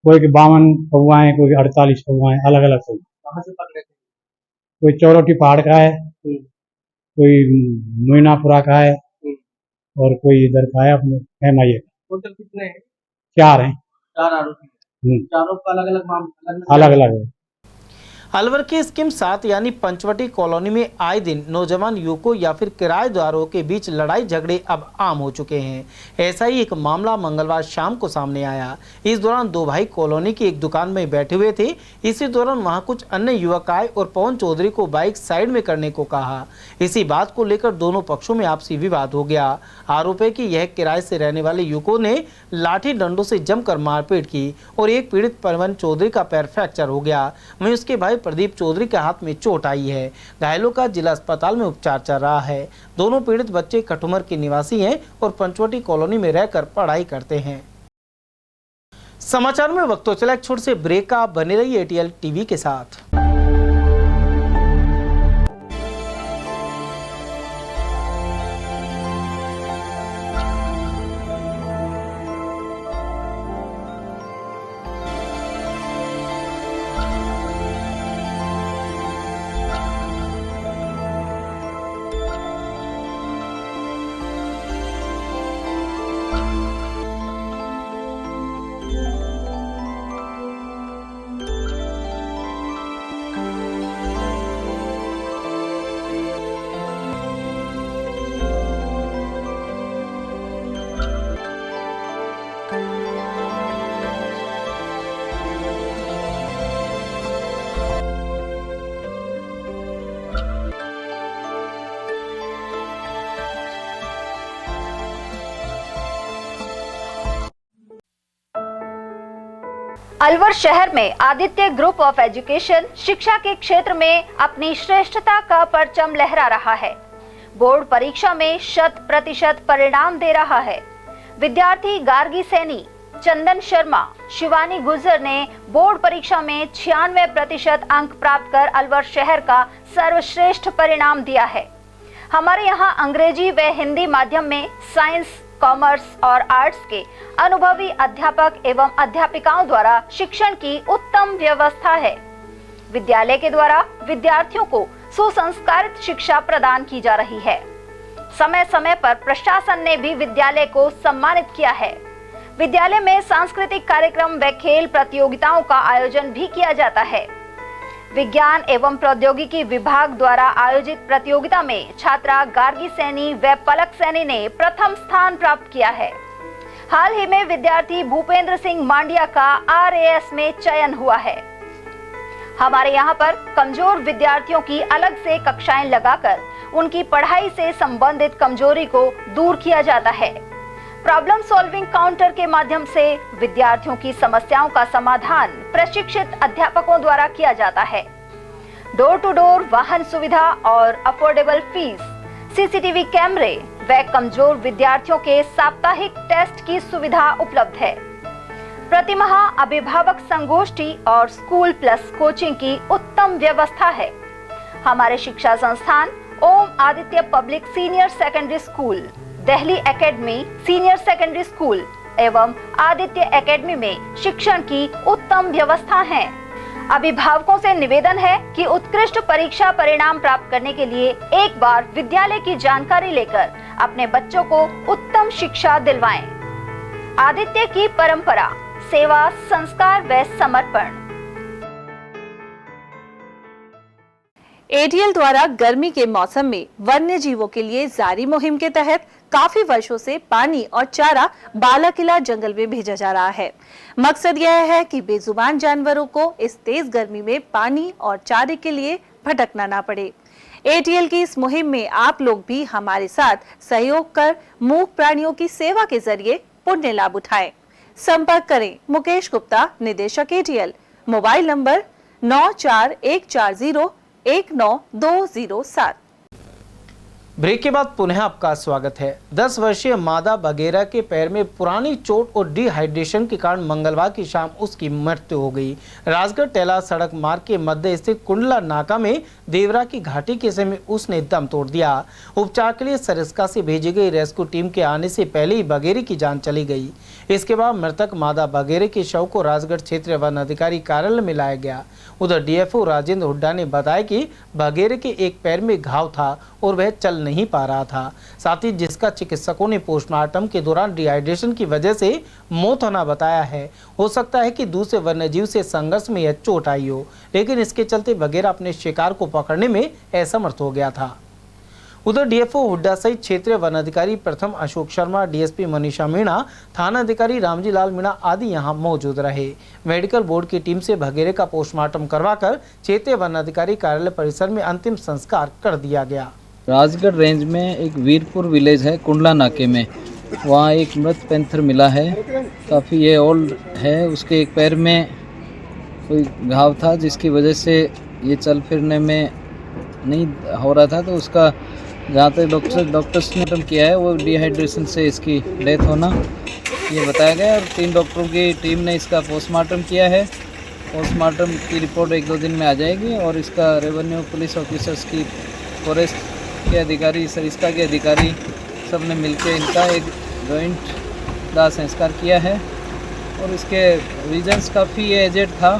कोई 52 फगुआएं, कोई 48 फगुआएं, अलग अलग सब। कोई चौरोटी पहाड़ का है, कोई मोइनापुरा का है और कोई इधर का है अपने MIA। टोटल कितने हैं? 4 हैं। 4 आरोपी। चारों का अलग अलग मामला अलग अलग है। अलवर के स्कीम 7 यानी पंचवटी कॉलोनी में आए दिन नौजवान युवकों या फिर किराएदारों के बीच लड़ाई झगड़े अब आम हो चुके हैं। ऐसा ही एक मामला मंगलवार शाम को सामने आया। इस दौरान दो भाई कॉलोनी की एक दुकान में बैठे हुए थे। इसी दौरान वहां कुछ अन्य युवक आए और पवन चौधरी को बाइक साइड में करने को कहा। इसी बात को लेकर दोनों पक्षों में आपसी विवाद हो गया। आरोप है कि यह किराए से रहने वाले युवकों ने लाठी डंडों से जमकर मारपीट की और एक पीड़ित पवन चौधरी का पैर फ्रैक्चर हो गया। वहीं उसके भाई प्रदीप चौधरी के हाथ में चोट आई है। घायलों का जिला अस्पताल में उपचार चल रहा है। दोनों पीड़ित बच्चे कठुमर के निवासी हैं और पंचवटी कॉलोनी में रहकर पढ़ाई करते हैं। समाचार में वक्त तो चला एक छोटे से ब्रेक का। बने रहिए एटीएल टीवी के साथ। अलवर शहर में आदित्य ग्रुप ऑफ एजुकेशन शिक्षा के क्षेत्र में अपनी श्रेष्ठता का परचम लहरा रहा है। बोर्ड परीक्षा में 100% परिणाम दे रहा है। विद्यार्थी गार्गी सैनी, चंदन शर्मा, शिवानी गुर्जर ने बोर्ड परीक्षा में 96% अंक प्राप्त कर अलवर शहर का सर्वश्रेष्ठ परिणाम दिया है। हमारे यहाँ अंग्रेजी व हिंदी माध्यम में साइंस, कॉमर्स और आर्ट्स के अनुभवी अध्यापक एवं अध्यापिकाओं द्वारा शिक्षण की उत्तम व्यवस्था है। विद्यालय के द्वारा विद्यार्थियों को सुसंस्कारित शिक्षा प्रदान की जा रही है। समय समय पर प्रशासन ने भी विद्यालय को सम्मानित किया है। विद्यालय में सांस्कृतिक कार्यक्रम व खेल प्रतियोगिताओं का आयोजन भी किया जाता है। विज्ञान एवं प्रौद्योगिकी विभाग द्वारा आयोजित प्रतियोगिता में छात्रा गार्गी सैनी व पलक सैनी ने प्रथम स्थान प्राप्त किया है। हाल ही में विद्यार्थी भूपेंद्र सिंह मांडिया का RAS में चयन हुआ है। हमारे यहाँ पर कमजोर विद्यार्थियों की अलग से कक्षाएं लगाकर उनकी पढ़ाई से संबंधित कमजोरी को दूर किया जाता है। प्रॉब्लम सॉल्विंग काउंटर के माध्यम से विद्यार्थियों की समस्याओं का समाधान प्रशिक्षित अध्यापकों द्वारा किया जाता है। डोर टू डोर वाहन सुविधा और अफोर्डेबल फीस, CCTV कैमरे व कमजोर विद्यार्थियों के साप्ताहिक टेस्ट की सुविधा उपलब्ध है। प्रतिमाह अभिभावक संगोष्ठी और स्कूल प्लस कोचिंग की उत्तम व्यवस्था है। हमारे शिक्षा संस्थान Om Aditya public senior secondary school, Delhi academy senior secondary school एवं आदित्य एकेडमी में शिक्षण की उत्तम व्यवस्था है। अभिभावकों से निवेदन है कि उत्कृष्ट परीक्षा परिणाम प्राप्त करने के लिए एक बार विद्यालय की जानकारी लेकर अपने बच्चों को उत्तम शिक्षा दिलवाएं। आदित्य की परंपरा, सेवा, संस्कार व समर्पण। एटीएल द्वारा गर्मी के मौसम में वन्य जीवों के लिए जारी मुहिम के तहत काफी वर्षों से पानी और चारा बालाकिला जंगल में भेजा जा रहा है। मकसद यह है कि बेजुबान जानवरों को इस तेज गर्मी में पानी और चारे के लिए भटकना ना पड़े। एटीएल की इस मुहिम में आप लोग भी हमारे साथ सहयोग कर मूक प्राणियों की सेवा के जरिए पुण्य लाभ उठाएं। संपर्क करें मुकेश गुप्ता, निदेशक एटीएल, मोबाइल नंबर 9414019207। ब्रेक के बाद पुनः आपका स्वागत है। 10 वर्षीय मादा बगेरा के पैर में पुरानी चोट और डिहाइड्रेशन के कारण मंगलवार की शाम उसकी मृत्यु हो गई। राजगढ़ टेला सड़क मार्ग के मध्य स्थित कुंडला नाका में देवरा की घाटी के समय उसने दम तोड़ दिया। उपचार के लिए सरिस्का से भेजी गई रेस्क्यू टीम के आने से पहले ही बगेरे की जान चली गई। इसके बाद मृतक मादा बगेरे के शव को राजगढ़ क्षेत्रीय वन अधिकारी कार्यालय में लाया गया। उधर DFO राजेंद्र हुड्डा ने बताया कि बगेरे के एक पैर में घाव था और वह चल नहीं पा रहा था। साथ ही जिसका चिकित्सकों ने पोस्टमार्टम के दौरान डिहाइड्रेशन की वजह से मौत होना बताया है। हो सकता है कि दूसरे वन्यजीव से संघर्ष में यह चोट आई हो, लेकिन इसके चलते बगैर अपने शिकार को पकड़ने में असमर्थ हो गया था। उधर डीएफओ हुड्डा सहित क्षेत्रीय वन अधिकारी प्रथम अशोक शर्मा, डीएसपी मनीषा मीणा, थाना अधिकारी रामजी लाल मीणा आदि यहां मौजूद रहे। मेडिकल बोर्ड की टीम से भगेरे का पोस्टमार्टम करवाकर क्षेत्रीय वन अधिकारी कार्यालय परिसर में अंतिम संस्कार कर दिया गया। राजगढ़ रेंज में एक वीरपुर विलेज है कुंडला नाके में, वहाँ एक मृत पैंथर मिला है। काफ़ी ये ओल्ड है, उसके एक पैर में कोई घाव था जिसकी वजह से ये चल फिरने में नहीं हो रहा था। तो उसका जहाँ तक डॉक्टर्स ने खत्म किया है वो डिहाइड्रेशन से इसकी डेथ होना ये बताया गया। और 3 डॉक्टरों की टीम ने इसका पोस्टमार्टम किया है। पोस्टमार्टम की रिपोर्ट 1-2 दिन में आ जाएगी और इसका रेवेन्यू पुलिस ऑफिसर्स की, फॉरेस्ट के अधिकारी, सरिस्का के अधिकारी सब ने मिलकर इनका एक जॉइंट दाह संस्कार किया है। और इसके रीजन्स काफ़ी एजेड था।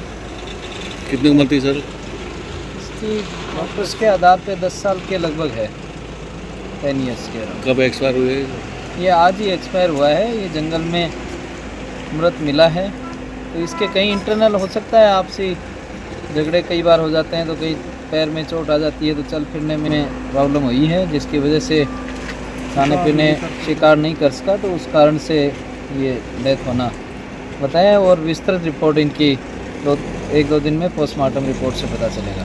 कितनी उम्र थी सर इसकी? डॉक्टर्स के आधार पे 10 साल के लगभग है, 10 ईयर्स के। कब एक्सपायर हुए? ये आज ही एक्सपायर हुआ है। ये जंगल में मृत मिला है। तो इसके कई इंटरनल हो सकता है, आपसी झगड़े कई बार हो जाते हैं तो कई पैर में चोट आ जाती है तो चल फिरने में प्रॉब्लम हुई है, जिसकी वजह से खाने पीने शिकार नहीं कर सका, तो उस कारण से ये डेथ होना बताया। और विस्तृत रिपोर्ट इनकी 1-2 दिन में पोस्टमार्टम रिपोर्ट से पता चलेगा।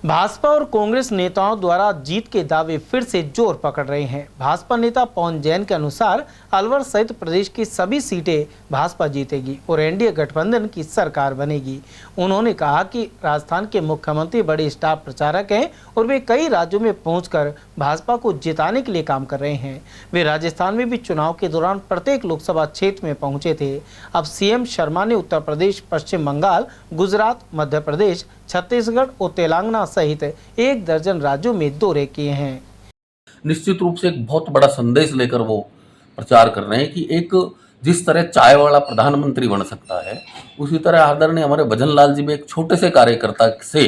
भाजपा और कांग्रेस नेताओं द्वारा जीत के दावे फिर से जोर पकड़ रहे हैं। भाजपा नेता पवन जैन के अनुसार अलवर सहित प्रदेश की सभी सीटें भाजपा जीतेगी और एनडीए गठबंधन की सरकार बनेगी। उन्होंने कहा कि राजस्थान के मुख्यमंत्री बड़े स्टार प्रचारक हैं और वे कई राज्यों में पहुंचकर भाजपा को जिताने के लिए काम कर रहे हैं। वे राजस्थान में भी चुनाव के दौरान प्रत्येक लोकसभा क्षेत्र में पहुंचे थे। अब सीएम शर्मा ने उत्तर प्रदेश, पश्चिम बंगाल, गुजरात, मध्य प्रदेश, छत्तीसगढ़ और तेलंगाना सहित 1 दर्जन राज्यों में दौरे किए हैं। निश्चित रूप से एक बहुत बड़ा संदेश लेकर वो प्रचार कर रहे हैं कि एक जिस तरह चाय वाला प्रधानमंत्री बन सकता है, उसी तरह आदरणीय हमारे भजन लाल जी भी एक छोटे से कार्यकर्ता से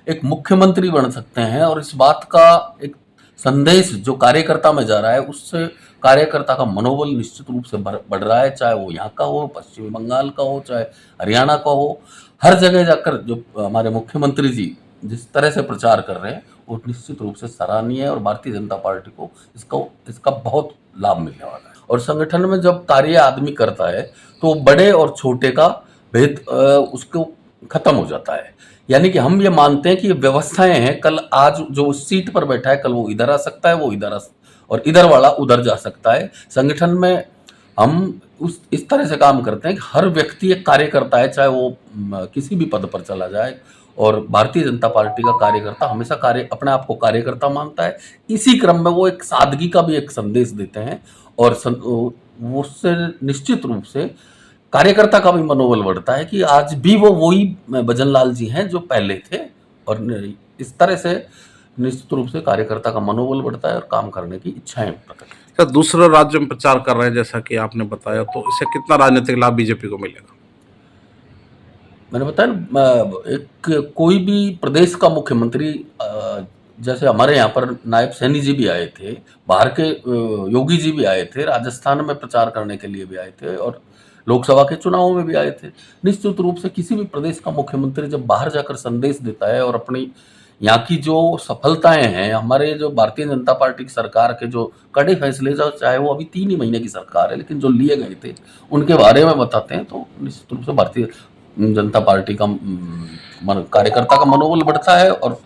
एक मुख्यमंत्री बन सकते हैं। और इस बात का एक संदेश जो कार्यकर्ता में जा रहा है, उससे कार्यकर्ता का मनोबल निश्चित रूप से बढ़ रहा है। चाहे वो यहाँ का हो, पश्चिम बंगाल का हो, चाहे हरियाणा का हो, हर जगह जाकर जो हमारे मुख्यमंत्री जी जिस तरह से प्रचार कर रहे हैं वो निश्चित रूप से सराहनीय है और भारतीय जनता पार्टी को इसका बहुत लाभ मिलने वाला है। और संगठन में जब कार्य आदमी करता है तो बड़े और छोटे का भेद उसको खत्म हो जाता है। यानी कि हम ये मानते हैं कि ये व्यवस्थाएं हैं, कल आज जो उस सीट पर बैठा है कल वो इधर आ सकता है, वो इधर और इधर वाला उधर जा सकता है। संगठन में हम इस तरह से काम करते हैं कि हर व्यक्ति एक कार्यकर्ता है, चाहे वो किसी भी पद पर चला जाए। और भारतीय जनता पार्टी का कार्यकर्ता हमेशा अपने आप को कार्यकर्ता मानता है। इसी क्रम में वो एक सादगी का भी एक संदेश देते हैं और उससे निश्चित रूप से कार्यकर्ता का भी मनोबल बढ़ता है कि आज भी वो वही भजन लाल जी हैं जो पहले थे। और इस तरह से निश्चित रूप से कार्यकर्ता का मनोबल बढ़ता है और काम करने की इच्छाएं प्रकट। दूसरे राज्यों में प्रचार कर रहे हैं जैसा कि आपने बताया, तो इससे कितना राजनीतिक लाभ बीजेपी को मिलेगा? मैंने बताया एक कोई भी प्रदेश का मुख्यमंत्री, जैसे हमारे यहाँ पर नायब सैनी जी भी आए थे, बाहर के योगी जी भी आए थे, राजस्थान में प्रचार करने के लिए भी आए थे और लोकसभा के चुनावों में भी आए थे। निश्चित रूप से किसी भी प्रदेश का मुख्यमंत्री जब बाहर जाकर संदेश देता है और अपनी यहाँ की जो सफलताएं हैं, हमारे जो भारतीय जनता पार्टी की सरकार के जो कड़े फैसले, जो चाहे वो अभी 3 ही महीने की सरकार है लेकिन जो लिए गए थे उनके बारे में बताते हैं, तो निश्चित रूप से भारतीय जनता पार्टी का कार्यकर्ता का मनोबल बढ़ता है और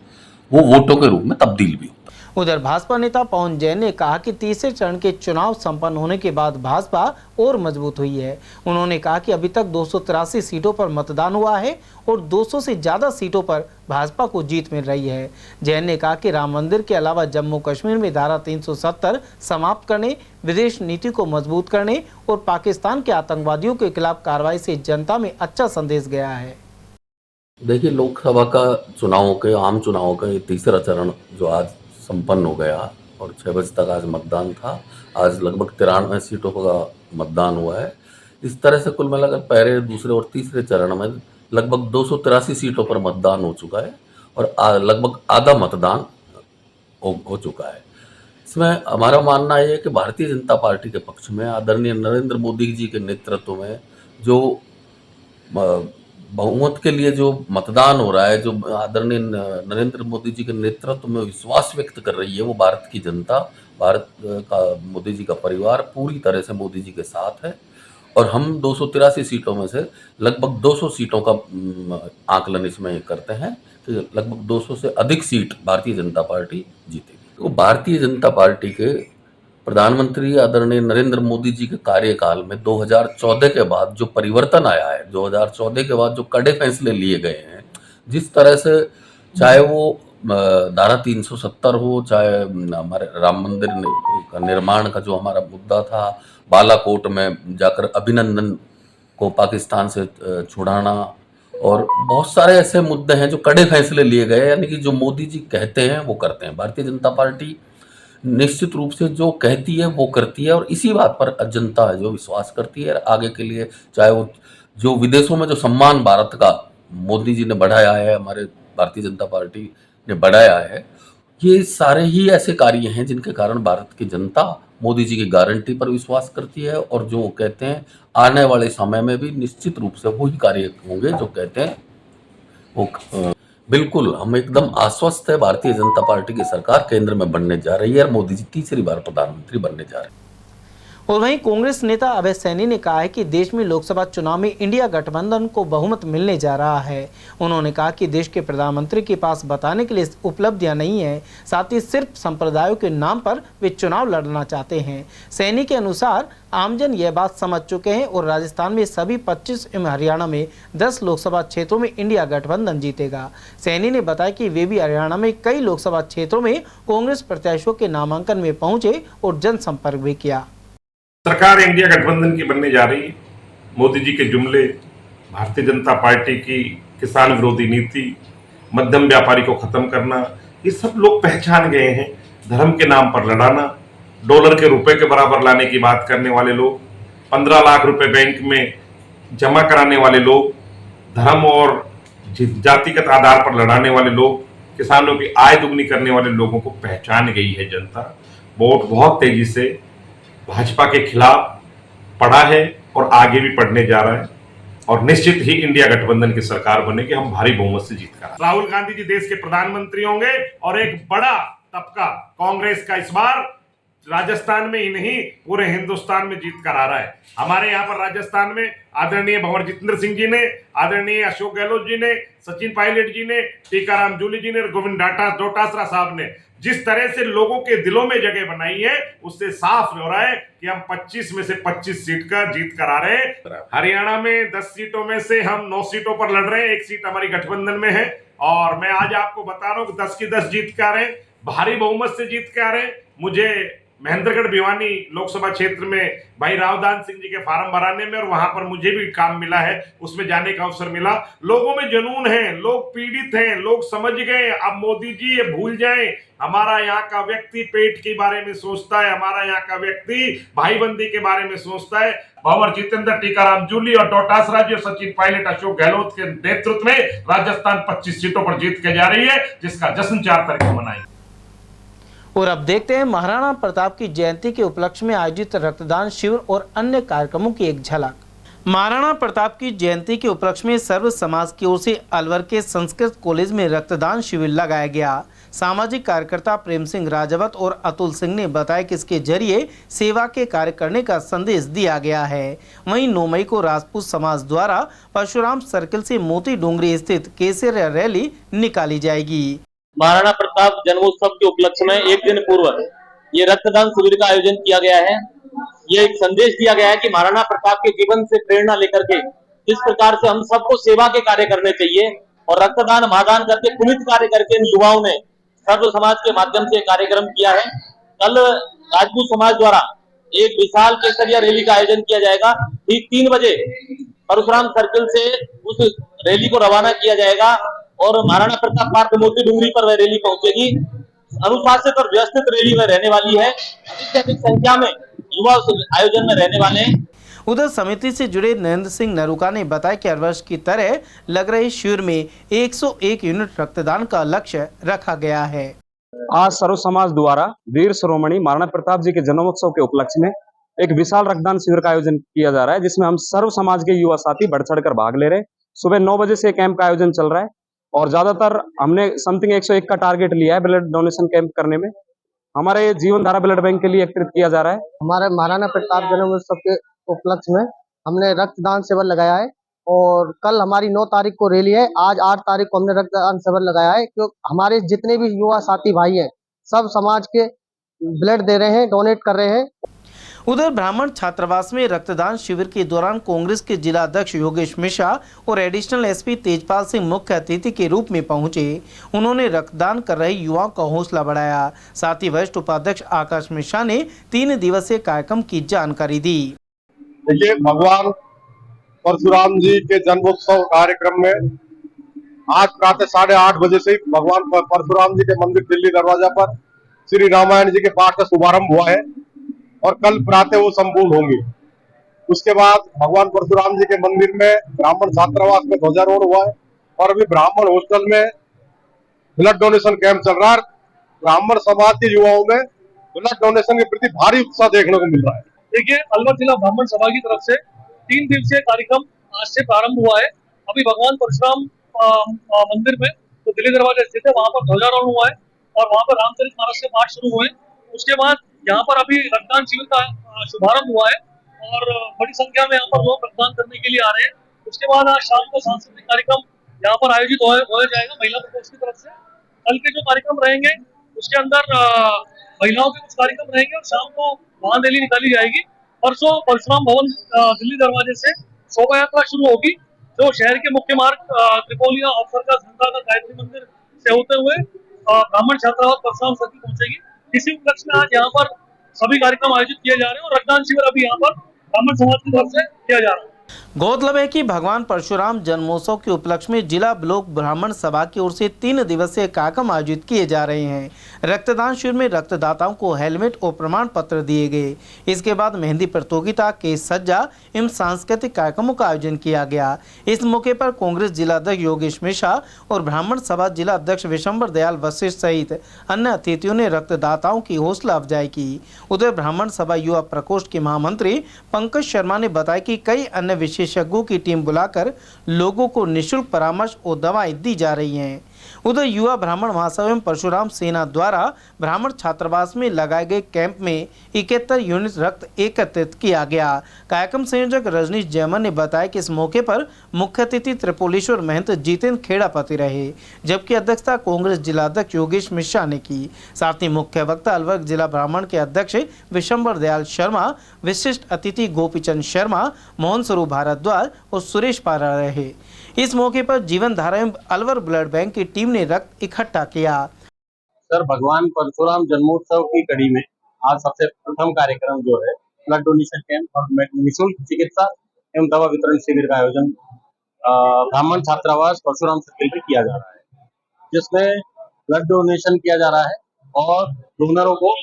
वो वोटों के रूप में तब्दील भी होता है। उधर भाजपा नेता पवन जैन ने कहा कि तीसरे चरण के चुनाव संपन्न होने के बाद भाजपा और मजबूत हुई है। उन्होंने कहा कि अभी तक 283 सीटों पर मतदान हुआ है और 200 से ज्यादा सीटों पर भाजपा को जीत मिल रही है। जैन ने कहा कि राम मंदिर के अलावा जम्मू कश्मीर में धारा 370 समाप्त करने, विदेश नीति को मजबूत करने और पाकिस्तान के आतंकवादियों के खिलाफ कार्रवाई से जनता में अच्छा संदेश गया है। देखिए, लोकसभा का चुनावों के आम चुनावों का ये तीसरा चरण जो आज संपन्न हो गया और 6 बजे तक आज मतदान था। आज लगभग 93 सीटों का मतदान हुआ है। इस तरह से कुल मिलाकर पहले, दूसरे और तीसरे चरण में लगभग 283 सीटों पर मतदान हो चुका है और लगभग आधा मतदान हो चुका है। इसमें हमारा मानना ये है कि भारतीय जनता पार्टी के पक्ष में आदरणीय नरेंद्र मोदी जी के नेतृत्व में जो बहुमत के लिए जो मतदान हो रहा है, जो आदरणीय नरेंद्र मोदी जी के नेतृत्व में विश्वास व्यक्त कर रही है, वो भारत की जनता, भारत का मोदी जी का परिवार पूरी तरह से मोदी जी के साथ है। और हम 283 सीटों में से लगभग 200 सीटों का आकलन इसमें करते हैं कि लगभग 200 से अधिक सीट भारतीय जनता पार्टी जीतेगी। तो भारतीय जनता पार्टी के प्रधानमंत्री आदरणीय नरेंद्र मोदी जी के कार्यकाल में 2014 के बाद जो परिवर्तन आया है, 2014 के बाद जो कड़े फैसले लिए गए हैं, जिस तरह से चाहे वो धारा 370 हो, चाहे हमारे राम मंदिर का निर्माण का जो हमारा मुद्दा था, बालाकोट में जाकर अभिनंदन को पाकिस्तान से छुड़ाना, और बहुत सारे ऐसे मुद्दे हैं जो कड़े फैसले लिए गए, यानी कि जो मोदी जी कहते हैं वो करते हैं। भारतीय जनता पार्टी निश्चित रूप से जो कहती है वो करती है, और इसी बात पर जनता है जो विश्वास करती है। आगे के लिए चाहे वो जो विदेशों में जो सम्मान भारत का मोदी जी ने बढ़ाया है, हमारे भारतीय जनता पार्टी ने बढ़ाया है, ये सारे ही ऐसे कार्य हैं जिनके कारण भारत की जनता मोदी जी की गारंटी पर विश्वास करती है, और जो कहते हैं आने वाले समय में भी निश्चित रूप से वही कार्य होंगे जो कहते हैं वो बिल्कुल। हम एकदम आश्वस्त है, भारतीय जनता पार्टी की सरकार केंद्र में बनने जा रही है और मोदी जी तीसरी बार प्रधानमंत्री बनने जा रहे हैं। और वहीं कांग्रेस नेता अभय सैनी ने कहा है कि देश में लोकसभा चुनाव में इंडिया गठबंधन को बहुमत मिलने जा रहा है। उन्होंने कहा कि देश के प्रधानमंत्री के पास बताने के लिए उपलब्धियां नहीं है, साथ ही सिर्फ संप्रदायों के नाम पर वे चुनाव लड़ना चाहते हैं। सैनी के अनुसार आमजन यह बात समझ चुके हैं और राजस्थान में सभी 25 एवं हरियाणा में 10 लोकसभा क्षेत्रों में इंडिया गठबंधन जीतेगा। सैनी ने बताया कि वे भी हरियाणा में कई लोकसभा क्षेत्रों में कांग्रेस प्रत्याशियों के नामांकन में पहुंचे और जनसंपर्क भी किया। सरकार इंडिया गठबंधन की बनने जा रही है। मोदी जी के जुमले, भारतीय जनता पार्टी की किसान विरोधी नीति, मध्यम व्यापारी को खत्म करना, ये सब लोग पहचान गए हैं। धर्म के नाम पर लड़ाना, डॉलर के रुपए के बराबर लाने की बात करने वाले लोग, 15 लाख रुपए बैंक में जमा कराने वाले लोग, धर्म और जातिगत आधार पर लड़ाने वाले लोग, किसानों की आय दुगनी करने वाले लोगों को पहचान गई है जनता। वोट बहुत तेजी से भाजपा के खिलाफ पड़ा है और आगे भी पड़ने जा रहा है, और निश्चित ही इंडिया गठबंधन की सरकार बनेगी। हम भारी बहुमत से जीत कर राहुल गांधी जी देश के प्रधानमंत्री होंगे, और एक बड़ा तबका कांग्रेस का इस बार राजस्थान में ही नहीं पूरे हिंदुस्तान में जीत कर आ रहा है। हमारे यहाँ पर राजस्थान में आदरणीय भंवर जितेंद्र सिंह जी ने, आदरणीय अशोक गहलोत जी ने, सचिन पायलट जी ने, टीकाराम जूली जी ने और गोविंद डोटासरा साहब ने जिस तरह से लोगों के दिलों में जगह बनाई है, उससे साफ हो रहा है कि हम 25 में से 25 सीट का जीत कर आ रहे हैं। हरियाणा में 10 सीटों में से हम 9 सीटों पर लड़ रहे हैं, 1 सीट हमारी गठबंधन में है, और मैं आज आपको बता रहा हूं कि 10 की 10 जीत के आ रहे हैं, भारी बहुमत से जीत के आ रहे हैं। मुझे महेंद्रगढ़ भिवानी लोकसभा क्षेत्र में भाई रावदान सिंह जी के फार्म भराने में, और वहां पर मुझे भी काम मिला है, उसमें जाने का अवसर मिला। लोगों में जुनून है, लोग पीड़ित हैं, लोग समझ गए अब मोदी जी ये भूल जाएं। हमारा यहाँ का व्यक्ति पेट के बारे में सोचता है, हमारा यहाँ का व्यक्ति भाईबंदी के बारे में सोचता है। भंवर जितेंद्र, टीकाराम जूली और डोटासरा जी और सचिन पायलट, अशोक गहलोत के नेतृत्व में राजस्थान 25 सीटों पर जीत के जा रही है, जिसका जश्न 4 तारीख को मनाएंगे। और अब देखते हैं महाराणा प्रताप की जयंती के उपलक्ष्य में आयोजित रक्तदान शिविर और अन्य कार्यक्रमों की एक झलक। महाराणा प्रताप की जयंती के उपलक्ष्य में सर्व समाज की ओर से अलवर के संस्कृत कॉलेज में रक्तदान शिविर लगाया गया। सामाजिक कार्यकर्ता प्रेम सिंह राजावत और अतुल सिंह ने बताया कि इसके जरिए सेवा के कार्य करने का संदेश दिया गया है। वहीं 9 मई को राजपूत समाज द्वारा परशुराम सर्किल से मोती डोंगरी स्थित केसरिया रैली निकाली जाएगी। महाराणा प्रताप जन्मोत्सव के उपलक्ष्य में एक दिन पूर्व ये रक्तदान शिविर का आयोजन किया गया है। ये एक संदेश दिया गया है कि महाराणा प्रताप के जीवन से प्रेरणा लेकर के किस प्रकार से हम सबको सेवा के कार्य करने चाहिए, और रक्तदान महादान करके पुनित कार्य करके इन युवाओं ने सर्व समाज के माध्यम से कार्यक्रम किया है। कल राजपूत समाज द्वारा एक विशाल केसरिया रैली का आयोजन किया जाएगा। ठीक 3 बजे परशुराम सर्किल से उस रैली को रवाना किया जाएगा और महाराणा प्रताप पार्क मोती डूंगरी पर वह रैली पहुंचेगी। अनुशासित और व्यवस्थित रैली में रहने वाली है। अधिक संख्या में युवा उस आयोजन में रहने वाले हैं। उधर समिति से जुड़े नरेंद्र सिंह नरूका ने बताया कि हर वर्ष की तरह लग रहे शिविर में 101 यूनिट रक्तदान का लक्ष्य रखा गया है। आज सर्व समाज द्वारा वीर शिरोमणि महाराणा प्रताप जी के जन्मोत्सव के उपलक्ष्य में एक विशाल रक्तदान शिविर का आयोजन किया जा रहा है, जिसमें हम सर्व समाज के युवा साथी बढ़ चढ़कर भाग ले रहे हैं। सुबह 9 बजे से कैंप का आयोजन चल रहा है और ज्यादातर हमने समथिंग 101 का टारगेट लिया है ब्लड डोनेशन कैंप करने में। हमारे जीवन धारा ब्लड बैंक के लिए एकत्रित किया जा रहा है। हमारे महाराणा प्रताप जन्मोत्सव के उपलक्ष्य में हमने रक्तदान शिविर लगाया है और कल हमारी 9 तारीख को रैली है। आज 8 तारीख को हमने रक्तदान शिविर लगाया है, क्योंकि हमारे जितने भी युवा साथी भाई हैं सब समाज के ब्लड दे रहे हैं, डोनेट कर रहे हैं। उधर ब्राह्मण छात्रावास में रक्तदान शिविर के दौरान कांग्रेस के जिला अध्यक्ष योगेश मिश्रा और एडिशनल एसपी तेजपाल सिंह मुख्य अतिथि के रूप में पहुंचे। उन्होंने रक्तदान कर रहे युवाओं का हौसला बढ़ाया। साथ ही वरिष्ठ उपाध्यक्ष आकाश मिश्रा ने 3 दिवसीय कार्यक्रम की जानकारी दी। देखिए, भगवान परशुराम जी के जन्मोत्सव कार्यक्रम में आज प्रातः 8:30 बजे से भगवान परशुराम जी के मंदिर दिल्ली दरवाजा पर श्री रामायण जी के पाठ का शुभारंभ हुआ है और कल प्रातः वो संपूर्ण होंगे। उसके बाद भगवान परशुराम जी के मंदिर में ब्राह्मण छात्रावास में ध्वजारोहण हुआ है और अभी ब्राह्मण हॉस्टल में ब्लड डोनेशन कैंप चल रहा है। ब्राह्मण समाज के युवाओं में ब्लड डोनेशन के प्रति भारी उत्साह देखने को मिल रहा है। देखिए, अलवर जिला ब्राह्मण सभा की तरफ से 3 दिवसीय कार्यक्रम आज से प्रारंभ हुआ है। अभी भगवान परशुराम मंदिर में तो दिल्ली दरवाजा स्थित है, वहाँ पर ध्वजारोहण हुआ है और वहाँ पर रामचरितमानस के पाठ शुरू हुए। उसके बाद यहाँ पर अभी रक्तदान शिविर का शुभारंभ हुआ है और बड़ी संख्या में यहाँ पर लोग रक्तदान करने के लिए आ रहे हैं। उसके बाद आज शाम को सांस्कृतिक कार्यक्रम यहाँ पर आयोजित हो जाएगा महिला प्रकोष्ठ की तरफ से। कल के जो कार्यक्रम रहेंगे उसके अंदर महिलाओं के कुछ कार्यक्रम रहेंगे और शाम को वाहन रैली निकाली जाएगी। परसों परशुराम भवन दिल्ली दरवाजे से शोभा यात्रा शुरू होगी, जो शहर के मुख्य मार्ग त्रिपोलिया अफसरगंज घंटाघर गायत्री मंदिर से होते हुए ब्राह्मण छात्रावास परशुराम सर्किल पहुंचेगी। इसी उपलक्ष्य में आज यहाँ पर सभी कार्यक्रम आयोजित किए जा रहे हैं और रक्तदान शिविर अभी यहाँ पर ब्राह्मण समाज की तरफ से किया जा रहा है। गौरतलब है कि भगवान परशुराम जन्मोत्सव के उपलक्ष्य में जिला ब्लॉक ब्राह्मण सभा की ओर से 3 दिवसीय कार्यक्रम आयोजित किए जा रहे हैं। रक्तदान शिविर में रक्तदाताओं को हेलमेट और प्रमाण पत्र दिए गए। इसके बाद मेहंदी प्रतियोगिता, केस सज्जा एवं सांस्कृतिक कार्यक्रमों का आयोजन किया गया। इस मौके पर कांग्रेस जिला अध्यक्ष योगेश मिश्रा और ब्राह्मण सभा जिला अध्यक्ष विशंबर दयाल वशिष्ठ सहित अन्य अतिथियों ने रक्तदाताओं की हौसला अफजाई की। उधर ब्राह्मण सभा युवा प्रकोष्ठ के महामंत्री पंकज शर्मा ने बताया कि कई अन्य विशेषज्ञों की टीम बुलाकर लोगों को निःशुल्क परामर्श और दवाएं दी जा रही हैं। उधर युवा ब्राह्मण महासभा एवं परशुराम सेना द्वारा ब्राह्मण छात्रावास में लगाए गए कैंप में 71 यूनिट रक्त एकत्रित किया गया। कार्यक्रम संयोजक रजनीश जयमन ने बताया कि इस मौके पर मुख्य अतिथि त्रिपोलेश्वर महंत जितेंद्र खेड़ापति रहे, जबकि अध्यक्षता कांग्रेस जिला अध्यक्ष योगेश मिश्रा ने की। साथ ही मुख्य वक्ता अलवर जिला ब्राह्मण के अध्यक्ष विशंबर दयाल शर्मा, विशिष्ट अतिथि गोपीचंद शर्मा, मोहन स्वरूप भारद्वाज और सुरेश पारा रहे। इस मौके पर जीवन धारा एवं अलवर ब्लड बैंक की टीम ने रक्त इकट्ठा किया। सर, भगवान परशुराम जन्मोत्सव की कड़ी में आज सबसे प्रथम कार्यक्रम जो है ब्लड डोनेशन कैंप और निःशुल्क चिकित्सा एवं दवा वितरण शिविर का आयोजन ब्राह्मण छात्रावास परशुराम सर्किल पे किया जा रहा है, जिसमें ब्लड डोनेशन किया जा रहा है और डोनरों को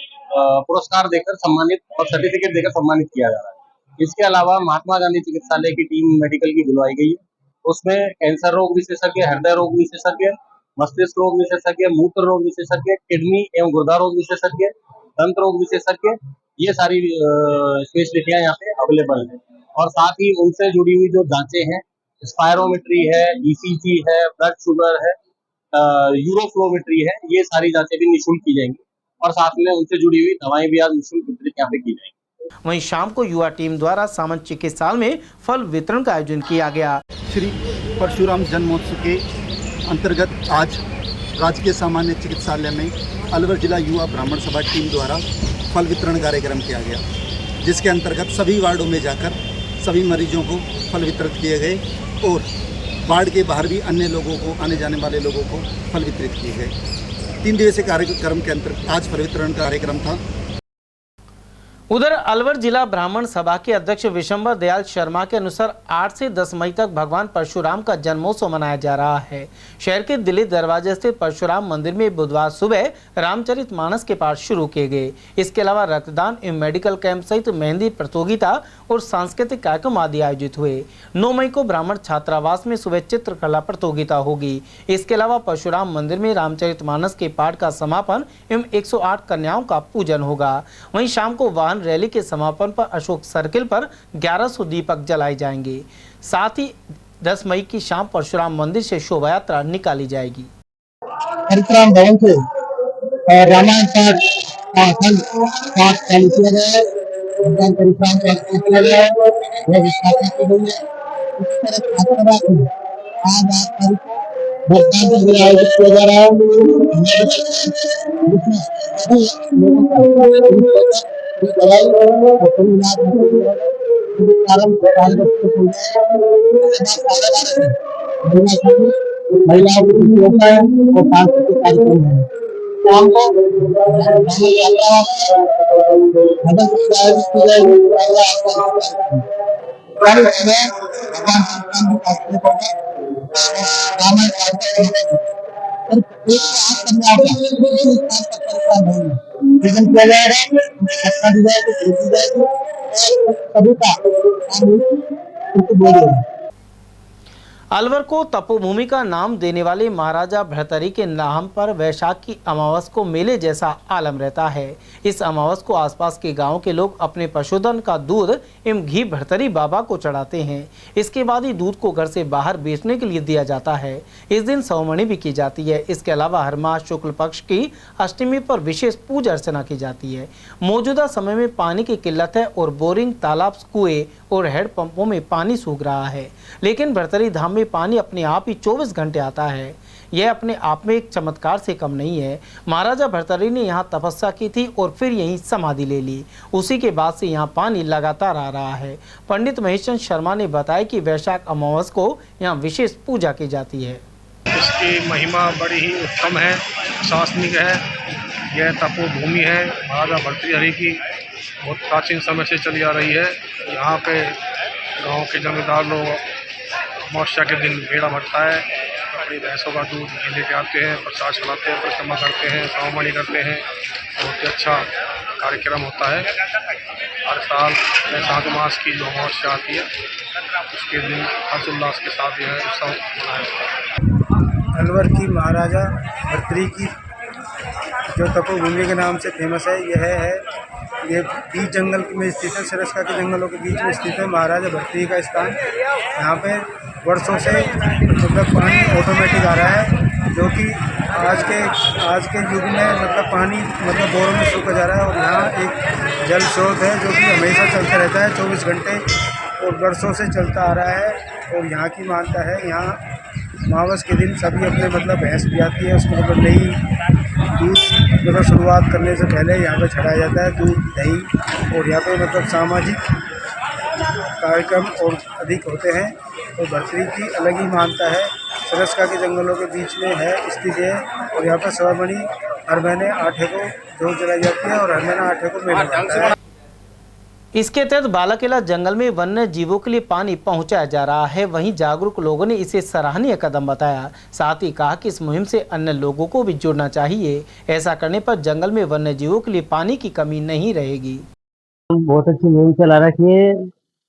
पुरस्कार देकर सम्मानित और सर्टिफिकेट देकर सम्मानित किया जा रहा है। इसके अलावा महात्मा गांधी चिकित्सालय की टीम मेडिकल की बुलवाई गई है। उसमें कैंसर रोग विशेषज्ञ, हृदय रोग विशेषज्ञ, मस्तिष्क रोग विशेषज्ञ, मूत्र रोग विशेषज्ञ, किडनी एवं गुर्दा रोग विशेषज्ञ, दंत रोग विशेषज्ञ, ये सारी स्पेशलिटियां यहाँ पे अवेलेबल है। और साथ ही उनसे जुड़ी हुई जो जांचें हैं, स्पायरोमेट्री है, ECG है, ब्लड शुगर है, यूरोफ्लोमेट्री है, ये सारी जांचें भी निःशुल्क की जाएंगी और साथ में उनसे जुड़ी हुई दवाएं भी आज निःशुल्क वितरित यहाँ पे की जाएंगी। वहीं शाम को युवा टीम द्वारा सामंत चिकित्सालय में फल वितरण का आयोजन किया गया। श्री परशुराम जन्मोत्सव के अंतर्गत आज राजकीय सामान्य चिकित्सालय में अलवर जिला युवा ब्राह्मण सभा टीम द्वारा फल वितरण कार्यक्रम किया गया, जिसके अंतर्गत सभी वार्डों में जाकर सभी मरीजों को फल वितरित किए गए और वार्ड के बाहर भी अन्य लोगों को, आने जाने वाले लोगों को फल वितरित किए गए। 3 दिवसीय कार्यक्रम के अंतर्गत आज फल वितरण कार्यक्रम था। उधर अलवर जिला ब्राह्मण सभा के अध्यक्ष विशंबर दयाल शर्मा के अनुसार 8 से 10 मई तक भगवान परशुराम का जन्मोत्सव मनाया जा रहा है। शहर के दिल्ली दरवाजे स्थित परशुराम मंदिर में बुधवार सुबह रामचरितमानस के पाठ शुरू किए गए। इसके अलावा रक्तदान एवं मेडिकल कैंप सहित मेहंदी प्रतियोगिता और सांस्कृतिक कार्यक्रम आदि आयोजित हुए। 9 मई को ब्राह्मण छात्रावास में सुबह चित्रकला प्रतियोगिता होगी। इसके अलावा परशुराम मंदिर में रामचरितमानस के पाठ का समापन एवं 108 कन्याओं का पूजन होगा। वहीं शाम को वाहन रैली के समापन पर अशोक सर्किल पर 1100 दीपक जलाए जाएंगे। साथ ही 10 मई की शाम परशुराम मंदिर से शोभा यात्रा निकाली जाएगी। परशुराम भवन से रामायण पाठ चालू किया गया है। भगवान परशुराम का किया गया है, वह स्थापना की गई है। इस तरह आज 8 तारीख को भक्तांजलि आयोजित किया जा रहा है, जिसमें सभी लोगों का महिलाओं की प्रतियोगिता है और सांस्कृतिक कार्यक्रम है। शाम को अलवर को तपोभूमि का नाम देने वाले महाराजा भर्तृहरि के नाम पर वैशाख की अमावस को मेले जैसा आलम रहता है। इस अमावस को आसपास के गांव के लोग अपने पशुधन का दूध एवं घी भर्तृहरि बाबा को चढ़ाते हैं। इसके बाद ही दूध को घर से बाहर बेचने के लिए दिया जाता है। इस दिन सौमणी भी की जाती है। इसके अलावा हर माह शुक्ल पक्ष की अष्टमी पर विशेष पूजा अर्चना की जाती है। मौजूदा समय में पानी की किल्लत है और बोरिंग, तालाब, कुएं और हैंडपंपों में पानी सूख रहा है, लेकिन भर्तृहरि धाम में पानी अपने आप ही 24 घंटे आता है। यह अपने आप में एक चमत्कार से कम नहीं है। महाराजा भर्तृहरि ने यहाँ तपस्या की थी और फिर यहीं समाधि ले ली। उसी के बाद से यहाँ पानी लगातार आ रहा है। पंडित महेशचंद शर्मा ने बताया कि वैशाख अमावस को यहाँ विशेष पूजा की जाती है। इसकी महिमा बड़ी ही उत्तम है, शासनिक है। यह तपोभूमि है महाराजा भर्तृहरि की, बहुत प्राचीन समय से चली आ रही है। यहाँ पे गांव के जमींदार लोग अमावस्या के दिन भेड़ा भरता है, अपनी भैंसों का दूध लेके आते हैं, प्रसाद चढ़ाते हैं, परिक्रमा करते हैं, सौमणी करते हैं। बहुत ही अच्छा कार्यक्रम होता है। हर साल वैशाख मास की जो अमावस्या आती है उसके दिन हर्षोल्लास के साथ यह उत्सव मनाया जाता है। अलवर की महाराजा भर्तृहरि की जो तपोभूमि के नाम से फेमस है, ये बीच जंगल में स्थित है। सरस्का के जंगलों के बीच में स्थित है महाराजा भर्तृहरि का स्थान। यहाँ पे वर्षों से मतलब पानी ऑटोमेटिक आ रहा है, जो कि आज के युग में मतलब पानी मतलब बोरों में सूखा जा रहा है। और यहाँ एक जल स्रोत है जो कि हमेशा चलता रहता है 24 घंटे और वर्षों से चलता आ रहा है। और यहाँ की मान्यता है, यहाँ अमावस के दिन सभी अपने मतलब भैंस भी आती है, उसको मतलब नई दूध मतलब शुरुआत करने से पहले यहाँ पे चढ़ाया जाता है दूध, दही। और यहाँ पे मतलब सामाजिक कार्यक्रम और अधिक होते हैं। तो भर्तृहरि की अलग ही मान्यता है। सरस्का के जंगलों के बीच में है स्थित है। और यहाँ पर सौमणी हर महीने 8 को जोत जलाई जाती है और हर महीने 8 को मेला लगता है। इसके तहत बालाकिला जंगल में वन्य जीवों के लिए पानी पहुंचाया जा रहा है। वहीं जागरूक लोगों ने इसे सराहनीय कदम बताया। साथ ही कहा कि इस मुहिम से अन्य लोगों को भी जुड़ना चाहिए। ऐसा करने पर जंगल में वन्य जीवों के लिए पानी की कमी नहीं रहेगी। बहुत अच्छी मुहिम चला रखी है।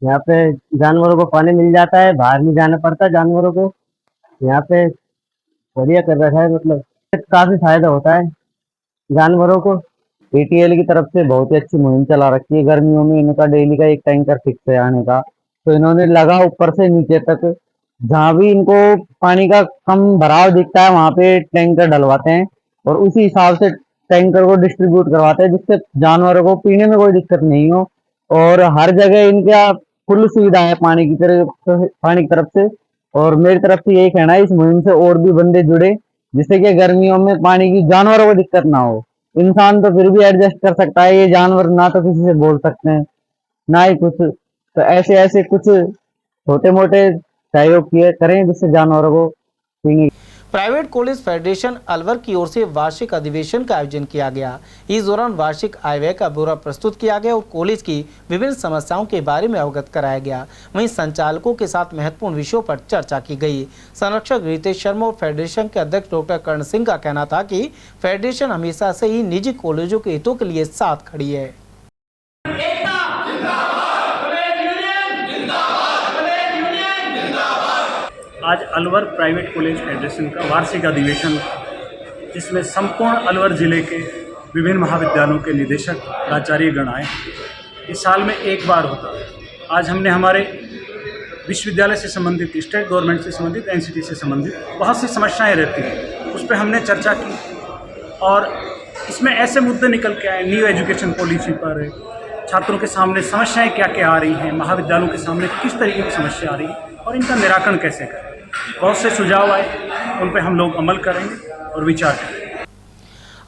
यहाँ पे जानवरों को पानी मिल जाता है, बाहर नहीं जाना पड़ता जानवरों को। यहाँ पे बढ़िया कर रखा है, मतलब काफी फायदा होता है जानवरों को। पीटीएल की तरफ से बहुत ही अच्छी मुहिम चला रखी है। गर्मियों में इनका डेली का एक टैंकर फिक्स है आने का, तो इन्होंने लगा ऊपर से नीचे तक, जहाँ भी इनको पानी का कम भराव दिखता है वहां पे टैंकर डलवाते हैं और उसी हिसाब से टैंकर को डिस्ट्रीब्यूट करवाते हैं, जिससे जानवरों को पीने में कोई दिक्कत नहीं हो। और हर जगह इनका फुल सुविधा है पानी की तरफ से। और मेरी तरफ से यही कहना है, इस मुहिम से और भी बंदे जुड़े, जिससे कि गर्मियों में पानी की जानवरों को दिक्कत ना हो। इंसान तो फिर भी एडजस्ट कर सकता है, ये जानवर ना तो किसी से बोल सकते हैं ना ही कुछ। तो ऐसे कुछ छोटे मोटे सहयोग किए करें जिससे जानवरों को पीने। प्राइवेट कॉलेज फेडरेशन अलवर की ओर से वार्षिक अधिवेशन का आयोजन किया गया। इस दौरान वार्षिक आय व्यय का ब्यौरा प्रस्तुत किया गया और कॉलेज की विभिन्न समस्याओं के बारे में अवगत कराया गया। वहीं संचालकों के साथ महत्वपूर्ण विषयों पर चर्चा की गई। संरक्षक रितेश शर्मा और फेडरेशन के अध्यक्ष डॉक्टर कर्ण सिंह का कहना था कि फेडरेशन हमेशा से ही निजी कॉलेजों के हितों के लिए साथ खड़ी है। आज अलवर प्राइवेट कॉलेज फेडरेशन का वार्षिक अधिवेशन, जिसमें संपूर्ण अलवर जिले के विभिन्न महाविद्यालयों के निदेशक प्राचार्यगण आए। इस साल में एक बार होता है। आज हमने हमारे विश्वविद्यालय से संबंधित, स्टेट गवर्नमेंट से संबंधित, एनसीटी से संबंधित बहुत सी समस्याएं रहती हैं, उस पर हमने चर्चा की और इसमें ऐसे मुद्दे निकल के आए। न्यू एजुकेशन पॉलिसी पर छात्रों के सामने समस्याएं क्या क्या आ रही हैं, महाविद्यालयों के सामने किस तरीके की समस्या आ रही है और इनका निराकरण कैसे करें। बहुत से सुझाव आए, उन पर हम लोग अमल करेंगे और विचार करेंगे।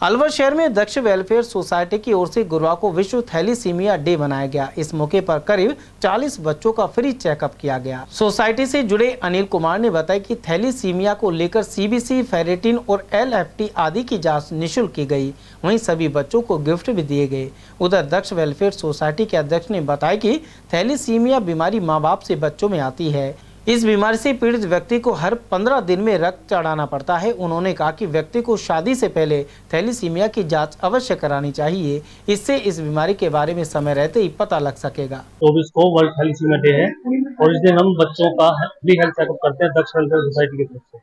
अलवर शहर में दक्ष वेलफेयर सोसाइटी की ओर से गुरुवार को विश्व थैलीसीमिया डे मनाया गया। इस मौके पर करीब 40 बच्चों का फ्री चेकअप किया गया। सोसाइटी से जुड़े अनिल कुमार ने बताया कि थैलीसीमिया को लेकर सीबीसी, फेरेटिन और LFT आदि की जांच निःशुल्क की गई। वहीं सभी बच्चों को गिफ्ट भी दिए गए। उधर दक्ष वेलफेयर सोसाइटी के अध्यक्ष ने बताया कि थैलीसीमिया बीमारी माँ बाप से बच्चों में आती है। इस बीमारी से पीड़ित व्यक्ति को हर 15 दिन में रक्त चढ़ाना पड़ता है। उन्होंने कहा कि व्यक्ति को शादी से पहले थैलीसीमिया की जांच अवश्य करानी चाहिए, इससे इस बीमारी के बारे में समय रहते ही पता लग सकेगा। 24 को वर्ल्ड थैलीसीमिया डे है और इस दिन हम बच्चों का फ्री हेल्थ चेकअप करते हैं दक्ष वेलफेयर सोसाइटी की तरफ से,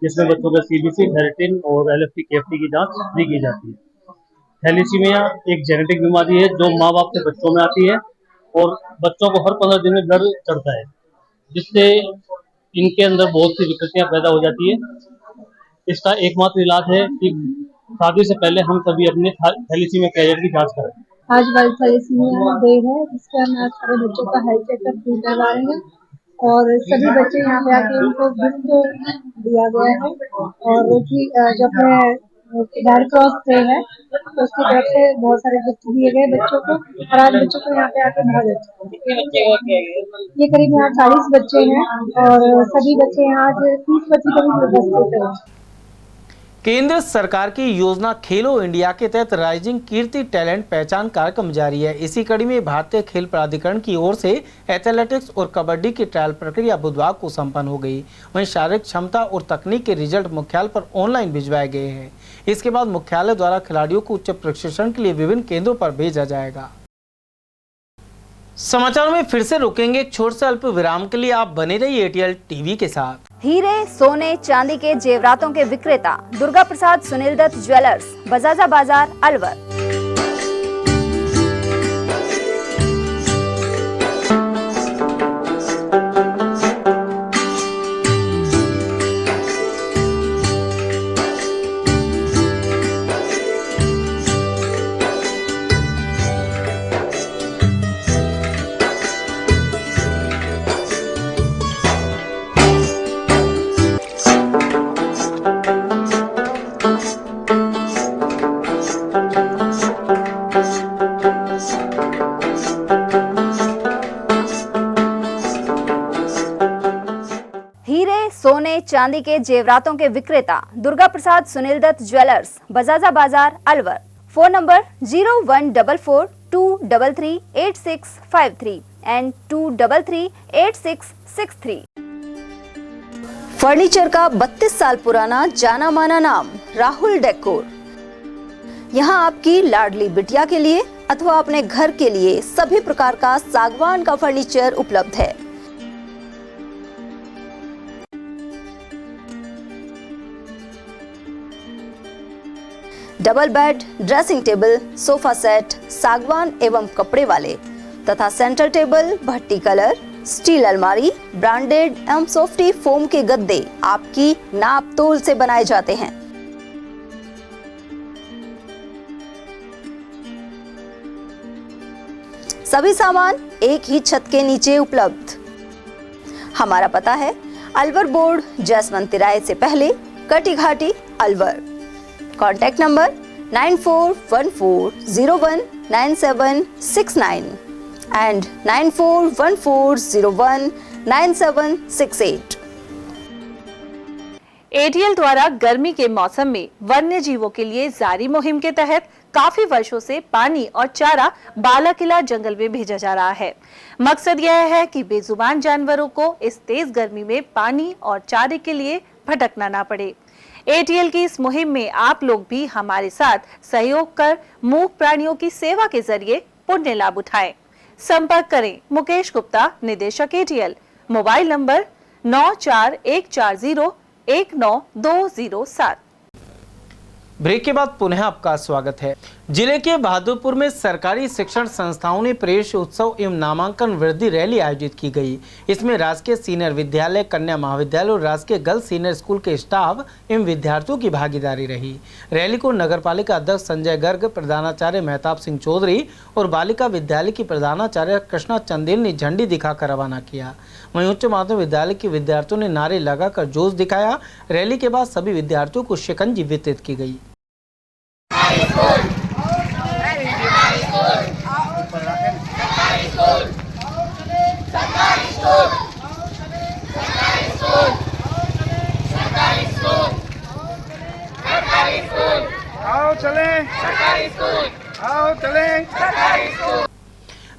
जिसमें बच्चों का CBC, फेरेटिन और LFT, KFT की जाँच फ्री की जाती है। थैलीसीमिया एक जेनेटिक बीमारी है जो माँ बाप से बच्चों में आती है और बच्चों को हर 15 दिन में दर्द चढ़ता है, जिससे इनके अंदर बहुत सी विकृतियां पैदा हो जाती है। इसका एकमात्र इलाज है कि शादी से पहले हम सभी अपने थैलीसीमिया कैरियर की जांच करें। आज वर्ल्ड थैलीसीमिया डे है, जिसके हम सारे बच्चों का हेल्थ चेकअप करवा रहे हैं और सभी बच्चे यहाँ पे आके उनको गिफ्ट दिया गया है और जो अपने रेड क्रॉस डे है तो उसकी तरफ से बहुत सारे गिफ्ट दिए गए बच्चों को और आज बच्चों को यहाँ पे आके बहुत अच्छा। ये करीब यहाँ 40 बच्चे हैं और सभी बच्चे यहाँ आज 30 बच्चे करीब उपस्थित हैं। केंद्र सरकार की योजना खेलो इंडिया के तहत राइजिंग कीर्ति टैलेंट पहचान कार्यक्रम जारी है। इसी कड़ी में भारतीय खेल प्राधिकरण की ओर से एथलेटिक्स और कबड्डी की ट्रायल प्रक्रिया बुधवार को संपन्न हो गई। वहीं शारीरिक क्षमता और तकनीक के रिजल्ट मुख्यालय पर ऑनलाइन भिजवाए गए हैं। इसके बाद मुख्यालय द्वारा खिलाड़ियों को उच्च प्रशिक्षण के लिए विभिन्न केंद्रों पर भेजा जाएगा। समाचारों में फिर से रुकेंगे एक छोटे से अल्प विराम के लिए। आप बने रहिए ATL TV के साथ। हीरे, सोने, चांदी के जेवरातों के विक्रेता दुर्गा प्रसाद सुनील दत्त ज्वेलर्स, बजाजा बाजार, अलवर। सोने चांदी के जेवरातों के विक्रेता दुर्गा प्रसाद सुनील दत्त ज्वेलर्स, बजाजा बाजार, Alwar. Phone number 0144233863 and 2338663। Furniture का 32 साल पुराना जाना माना नाम राहुल डेकोर। यहाँ आपकी लाडली बिटिया के लिए अथवा अपने घर के लिए सभी प्रकार का सागवान का फर्नीचर उपलब्ध है। Double bed, dressing table, sofa set सागवान एवं कपड़े वाले तथा सेंटर टेबल, भट्टी कलर, स्टील अलमारी, ब्रांडेड एवं सॉफ्टी फोम के गद्दे आपकी नाप तोल से बनाए जाते हैं। सभी सामान एक ही छत के नीचे उपलब्ध। हमारा पता है अलवर बोर्ड, जसवंत तिराहे से पहले, Kati Ghati, Alwar. Contact number 9414019769 and 9414019768। ATL द्वारा गर्मी के मौसम में वन्य जीवों के लिए जारी मुहिम के तहत काफी वर्षों से पानी और चारा बालाकिला जंगल में भेजा जा रहा है। मकसद यह है कि बेजुबान जानवरों को इस तेज गर्मी में पानी और चारे के लिए भटकना ना पड़े। एटीएल की इस मुहिम में आप लोग भी हमारे साथ सहयोग कर मूक प्राणियों की सेवा के जरिए पुण्य लाभ उठाएं। संपर्क करें मुकेश गुप्ता, निदेशक एटीएल, मोबाइल नंबर 9414019207। ब्रेक के बाद पुनः आपका स्वागत है। जिले के बहादुरपुर में सरकारी शिक्षण संस्थाओं ने प्रवेश उत्सव एवं नामांकन वृद्धि रैली आयोजित की गई। इसमें राजकीय सीनियर विद्यालय, कन्या महाविद्यालय और राजकीय गर्ल्स सीनियर स्कूल के स्टाफ एवं विद्यार्थियों की भागीदारी रही। रैली को नगरपालिका अध्यक्ष संजय गर्ग, प्रधानाचार्य मेहताब सिंह चौधरी और बालिका विद्यालय की प्रधानाचार्य कृष्णा चंदेल ने झंडी दिखाकर रवाना किया। वहीं उच्च माध्यमिक विद्यालय के विद्यार्थियों ने नारे लगाकर जोश दिखाया। रैली के बाद सभी विद्यार्थियों को शिकंजी वितरित की गई। आओ चलें, आओ चलें।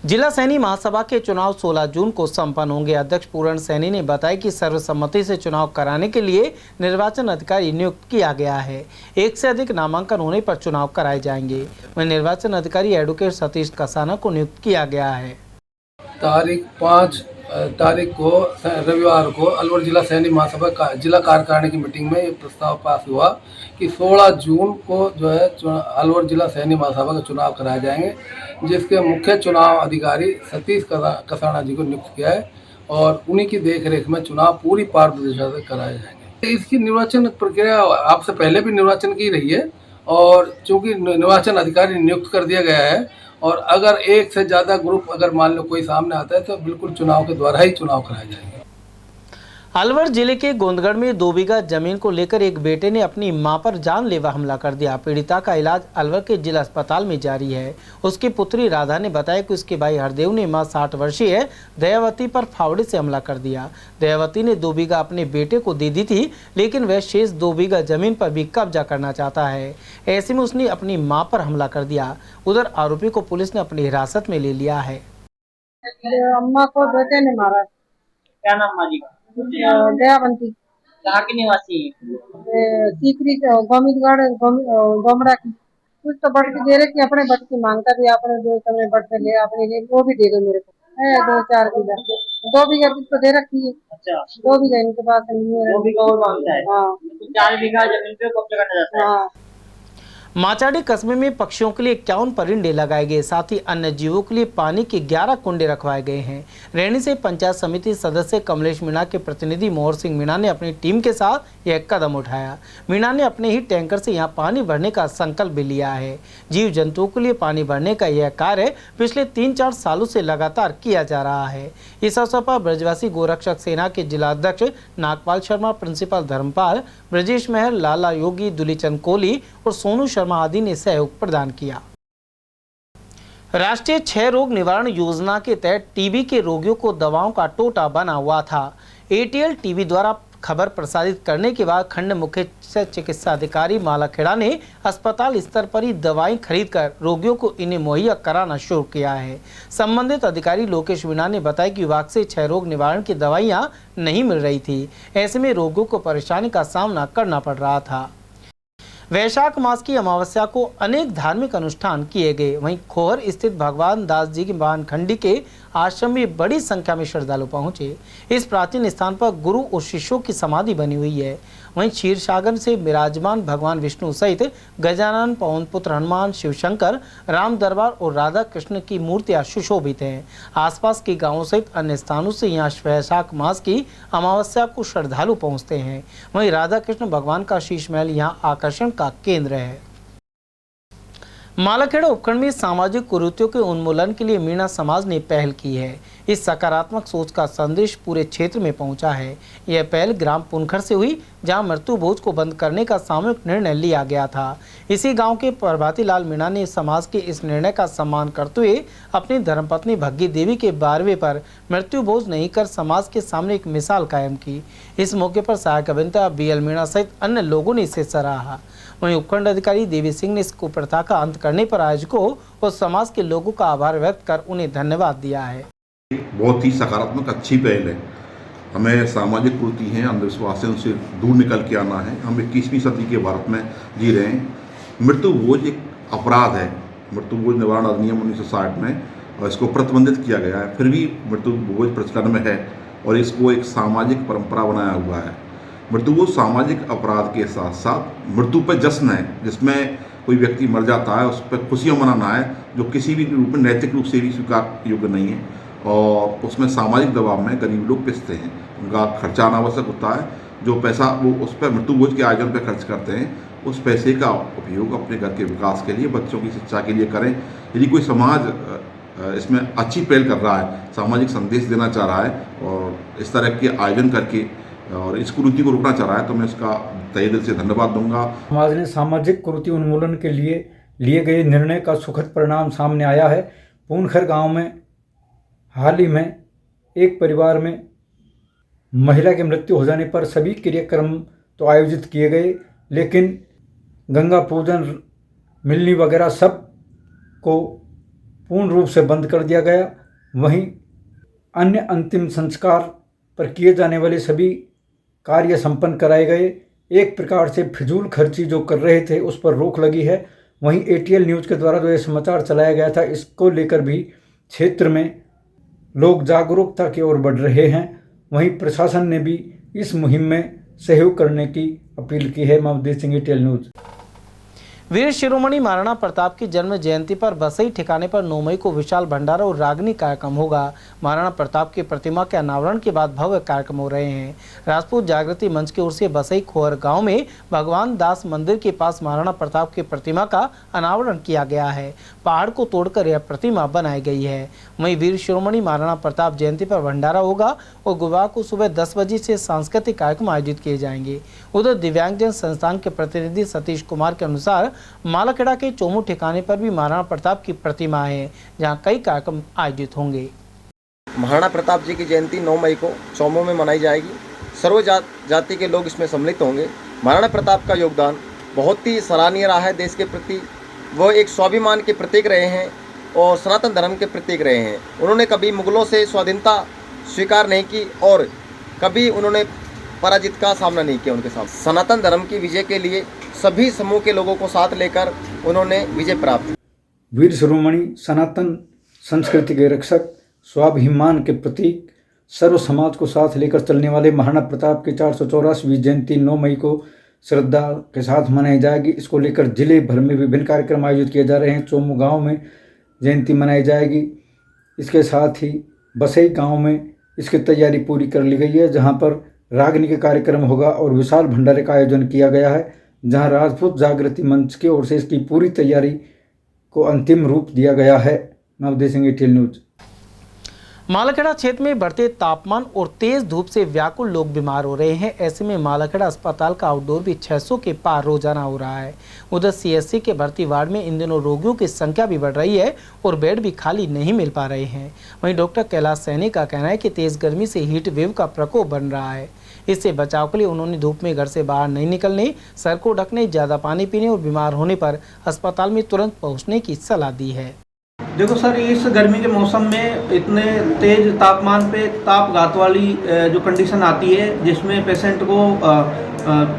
जिला सैनी महासभा के चुनाव 16 जून को संपन्न होंगे। अध्यक्ष पूरण सैनी ने बताया कि सर्वसम्मति से चुनाव कराने के लिए निर्वाचन अधिकारी नियुक्त किया गया है। 1 से अधिक नामांकन होने पर चुनाव कराए जाएंगे। वहीं निर्वाचन अधिकारी एडवोकेट सतीश कसाना को नियुक्त किया गया है। तारीख 5 तारीख को रविवार को अलवर जिला सैनी महासभा का जिला कार्यकारिणी की मीटिंग में ये प्रस्ताव पास हुआ कि 16 जून को जो है अलवर जिला सैनी महासभा का चुनाव कराए जाएंगे, जिसके मुख्य चुनाव अधिकारी सतीश कसाना जी को नियुक्त किया है और उन्हीं की देखरेख में चुनाव पूरी पारदर्शिता से कराए जाएंगे। इसकी निर्वाचन प्रक्रिया आपसे पहले भी निर्वाचन की रही है और चूंकि निर्वाचन अधिकारी नियुक्त कर दिया गया है और अगर एक से ज़्यादा ग्रुप अगर मान लो कोई सामने आता है तो बिल्कुल चुनाव के द्वारा ही चुनाव कराए जाएंगे। अलवर जिले के गोंदगढ़ में 2 बीघा जमीन को लेकर एक बेटे ने अपनी मां पर जानलेवा हमला कर दिया। पीड़िता का इलाज अलवर के जिला अस्पताल में जारी है। उसकी पुत्री राधा ने बताया कि उसके भाई हरदेव ने मां 60 वर्षीय दयावती पर फावड़े से हमला कर दिया। दयावती ने 2 बीघा अपने बेटे को दे दी थी, लेकिन वह शेष 2 बीघा जमीन पर भी कब्जा करना चाहता है। ऐसे में उसने अपनी माँ पर हमला कर दिया। उधर आरोपी को पुलिस ने अपनी हिरासत में ले लिया है। अम्मा को बेटे ने मारा। क्या नाम माँ जी का? दयावंती। कहाँ की निवासी है? सीकरी गोमितगढ़ गोमड़ा की। कुछ तो बढ़ के दे रहे कि अपने बट की मांगता भी अपने जो समय बढ़ से ले अपने लिए वो भी दे दो मेरे को है 2-4 बीघा 2 बीघा तो दे रखी है। अच्छा 2 बीघा इनके पास 2 बीघा और मांगता है। हाँ तो 4 बीघा जमीन पे कब्जा करना चाहता है। हाँ। माचाडी कस्बे में पक्षियों के लिए 51 परिंदे लगाए गए, साथ ही अन्य जीवों के लिए पानी के 11 कुंडे रखवाए गए हैं। रैनी से पंचायत समिति सदस्य कमलेश मीणा के प्रतिनिधि मोहर सिंह मीणा ने अपनी टीम के साथ यह कदम उठाया। मीणा ने अपने ही टैंकर से यहां पानी भरने का संकल्प भी लिया है। जीव जंतुओं के लिए पानी भरने का यह कार्य पिछले 3-4 सालों से लगातार किया जा रहा है। इस अवसर पर ब्रजवासी गोरक्षक सेना के जिलाध्यक्ष नागपाल शर्मा, प्रिंसिपल धर्मपाल, ब्रजेश मेहर, लाला योगी, दुलीचंद कोहली और सोनू शर्मा आदि ने सहयोग प्रदान किया। राष्ट्रीय क्षय रोग निवारण योजना के तहत टीबी के रोगियों को दवाओं का टोटा बना हुआ था। एटीएल टीवी द्वारा खबर प्रसारित करने के बाद खंड मुख्य चिकित्सा अधिकारी मालाखेड़ा ने अस्पताल स्तर पर ही दवाएं खरीदकर रोगियों को इन्हें मुहैया कराना शुरू किया है। संबंधित अधिकारी लोकेश मीणा ने बताया कि विभाग से क्षय रोग निवारण की दवाइयां नहीं मिल रही थी। ऐसे में रोगियों को परेशानी का सामना करना पड़ रहा था। वैशाख मास की अमावस्या को अनेक धार्मिक अनुष्ठान किए गए। वहीं खोहर स्थित भगवान दास जी की बानखंडी के आश्रम में बड़ी संख्या में श्रद्धालु पहुंचे। इस प्राचीन स्थान पर गुरु और शिष्यों की समाधि बनी हुई है। वहीं क्षीरसागर से विराजमान भगवान विष्णु सहित गजानन, पवन पुत्र हनुमान, शिवशंकर, राम दरबार और राधा कृष्ण की मूर्तियां सुशोभित हैं। आसपास के गांवों सहित अन्य स्थानों से यहां वैशाख मास की अमावस्या को श्रद्धालु पहुंचते हैं। वहीं राधा कृष्ण भगवान का शीश महल यहां आकर्षण का केंद्र है। मालाखेड़ा उपखंड में सामाजिक कुरीतियों के उन्मूलन के लिए मीणा समाज ने पहल की है। इस सकारात्मक सोच का संदेश पूरे क्षेत्र में पहुंचा है। यह पहल ग्राम पुनखर से हुई, जहां मृत्यु भोज को बंद करने का सामूहिक निर्णय लिया गया था। इसी गांव के प्रभाती लाल मीणा ने समाज के इस निर्णय का सम्मान करते हुए अपनी धर्मपत्नी भग्गी देवी के 12वें पर मृत्यु भोज नहीं कर समाज के सामने एक मिसाल कायम की। इस मौके पर सहायक अभियंता BL मीणा सहित अन्य लोगों ने इसे सराहा। वहीं उपखंड अधिकारी देवी सिंह ने इस कुप्रथा का अंत करने पर आयोजकों और समाज के लोगों का आभार व्यक्त कर उन्हें धन्यवाद दिया है। बहुत ही सकारात्मक अच्छी पहल है। हमें सामाजिक कुरीति हैं, अंधविश्वासों से दूर निकल के आना है। हम 21वीं सदी के भारत में जी रहे हैं। मृत्यु भोज एक अपराध है। मृत्यु भोज निवारण अधिनियम 1960 में और इसको प्रतिबंधित किया गया है, फिर भी मृत्यु भोज प्रचलन में है और इसको एक सामाजिक परंपरा बनाया हुआ है। मृत्यु भोज सामाजिक अपराध के साथ साथ मृत्यु पर जश्न है, जिसमें कोई व्यक्ति मर जाता है उस पर खुशियाँ मनाना है, जो किसी भी रूप में नैतिक रूप से भी स्वीकार योग्य नहीं है। और उसमें सामाजिक दबाव में गरीब लोग पिसते हैं, उनका खर्चा अनावश्यक होता है। जो पैसा वो उस पर मृत्यु भोज के आयोजन पर खर्च करते हैं, उस पैसे का उपयोग अपने घर के विकास के लिए, बच्चों की शिक्षा के लिए करें। यदि कोई समाज इसमें अच्छी पहल कर रहा है, सामाजिक संदेश देना चाह रहा है और इस तरह के आयोजन करके और इस कुरीति को रोकना चाह रहा है, तो मैं इसका तहे दिल से धन्यवाद दूंगा। समाज ने सामाजिक कुरीति उन्मूलन के लिए गए निर्णय का सुखद परिणाम सामने आया है। पूनखर गांव में हाल ही में एक परिवार में महिला की मृत्यु हो जाने पर सभी क्रियाक्रम तो आयोजित किए गए, लेकिन गंगा पूजन, मिलनी वगैरह सब को पूर्ण रूप से बंद कर दिया गया। वहीं अन्य अंतिम संस्कार पर किए जाने वाले सभी कार्य संपन्न कराए गए। एक प्रकार से फिजूल खर्ची जो कर रहे थे उस पर रोक लगी है। वहीं ATL न्यूज़ के द्वारा जो ये समाचार चलाया गया था, इसको लेकर भी क्षेत्र में लोग जागरूकता की ओर बढ़ रहे हैं। वहीं प्रशासन ने भी इस मुहिम में सहयोग करने की अपील की है। मवदेव सिंह, ATL न्यूज़। वीर शिरोमणि महाराणा प्रताप की जन्म जयंती पर बसई ठिकाने पर 9 मई को विशाल भंडारा और रागनी कार्यक्रम होगा। महाराणा प्रताप की प्रतिमा के अनावरण के बाद भव्य कार्यक्रम हो रहे हैं। राजपूत जागृति मंच की ओर से बसई खोहर गांव में भगवान दास मंदिर के पास महाराणा प्रताप की प्रतिमा का अनावरण किया गया है। पहाड़ को तोड़कर यह प्रतिमा बनाई गई है। वहीं वीर शिरोमणि महाराणा प्रताप जयंती पर भंडारा होगा और गुरुवार को सुबह 10 बजे से सांस्कृतिक कार्यक्रम आयोजित किए जाएंगे। उधर दिव्यांगजन संस्थान के प्रतिनिधि सतीश कुमार के अनुसार मालाखेड़ा के चोमू ठिकाने पर भी महाराणा प्रताप की प्रतिमा है, जहां कई कार्यक्रम आयोजित होंगे। महाराणा प्रताप जी की जयंती 9 मई को चोमू में मनाई जाएगी। सर्व जाति के लोग इसमें सम्मिलित होंगे। महाराणा प्रताप का योगदान बहुत ही सराहनीय रहा है। देश के प्रति वो एक स्वाभिमान के प्रतीक रहे हैं और सनातन धर्म के प्रतीक रहे हैं। उन्होंने कभी मुगलों से स्वाधीनता स्वीकार नहीं की और कभी उन्होंने पराजित का सामना नहीं किया। उनके साथ सनातन धर्म की विजय के लिए सभी समूह के लोगों को साथ लेकर उन्होंने विजय प्राप्त की। वीर शिरोमणि सनातन संस्कृति के रक्षक, स्वाभिमान के प्रतीक, सर्व समाज को साथ लेकर चलने वाले महाराणा प्रताप की 484वीं जयंती 9 मई को श्रद्धा के साथ मनाई जाएगी। इसको लेकर जिले भर में विभिन्न कार्यक्रम आयोजित किए जा रहे हैं। चोमू गांव में जयंती मनाई जाएगी। इसके साथ ही बसई गांव में इसकी तैयारी पूरी कर ली गई है, जहां पर रागनी के कार्यक्रम होगा और विशाल भंडारे का आयोजन किया गया है, जहां राजपूत जागृति मंच की ओर से इसकी पूरी तैयारी को अंतिम रूप दिया गया है। Navdev Singh, ATL news. मालाखेड़ा क्षेत्र में बढ़ते तापमान और तेज धूप से व्याकुल लोग बीमार हो रहे हैं। ऐसे में मालाखेड़ा अस्पताल का आउटडोर भी 600 के पार रोजाना हो रहा है। उधर CSC के भर्ती वार्ड में इन दिनों रोगियों की संख्या भी बढ़ रही है और बेड भी खाली नहीं मिल पा रहे हैं। वहीं डॉक्टर कैलाश सैनी का कहना है कि तेज गर्मी से हीट वेव का प्रकोप बन रहा है। इससे बचाव के लिए उन्होंने धूप में घर से बाहर नहीं निकलने, सर को ढकने, ज़्यादा पानी पीने और बीमार होने पर अस्पताल में तुरंत पहुँचने की सलाह दी है। देखो सर, इस गर्मी के मौसम में इतने तेज तापमान पे तापघात वाली जो कंडीशन आती है, जिसमें पेशेंट को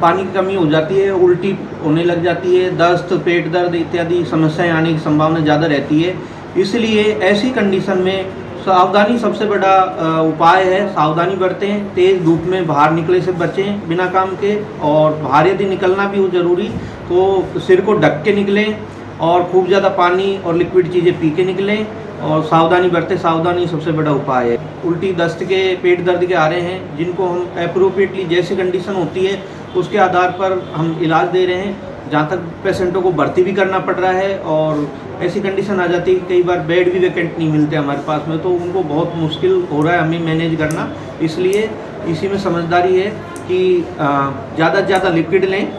पानी की कमी हो जाती है, उल्टी होने लग जाती है, दस्त, पेट दर्द इत्यादि समस्याएं आने की संभावना ज़्यादा रहती है। इसलिए ऐसी कंडीशन में सावधानी सबसे बड़ा उपाय है। सावधानी बरतें, तेज़ धूप में बाहर निकले से बचें बिना काम के, और बाहर यदि निकलना भी हो ज़रूरी तो सिर को ढक के निकलें और खूब ज़्यादा पानी और लिक्विड चीज़ें पी के निकलें और सावधानी बरतें। सावधानी सबसे बड़ा उपाय है। उल्टी, दस्त के, पेट दर्द के आ रहे हैं, जिनको हम अप्रोप्रिएटली जैसी कंडीशन होती है उसके आधार पर हम इलाज दे रहे हैं। जहाँ तक पेशेंटों को भर्ती भी करना पड़ रहा है और ऐसी कंडीशन आ जाती है कि कई बार बेड भी वैकेंट नहीं मिलते हमारे पास में, तो उनको बहुत मुश्किल हो रहा है हमें मैनेज करना। इसलिए इसी में समझदारी है कि ज़्यादा से ज़्यादा लिक्विड लें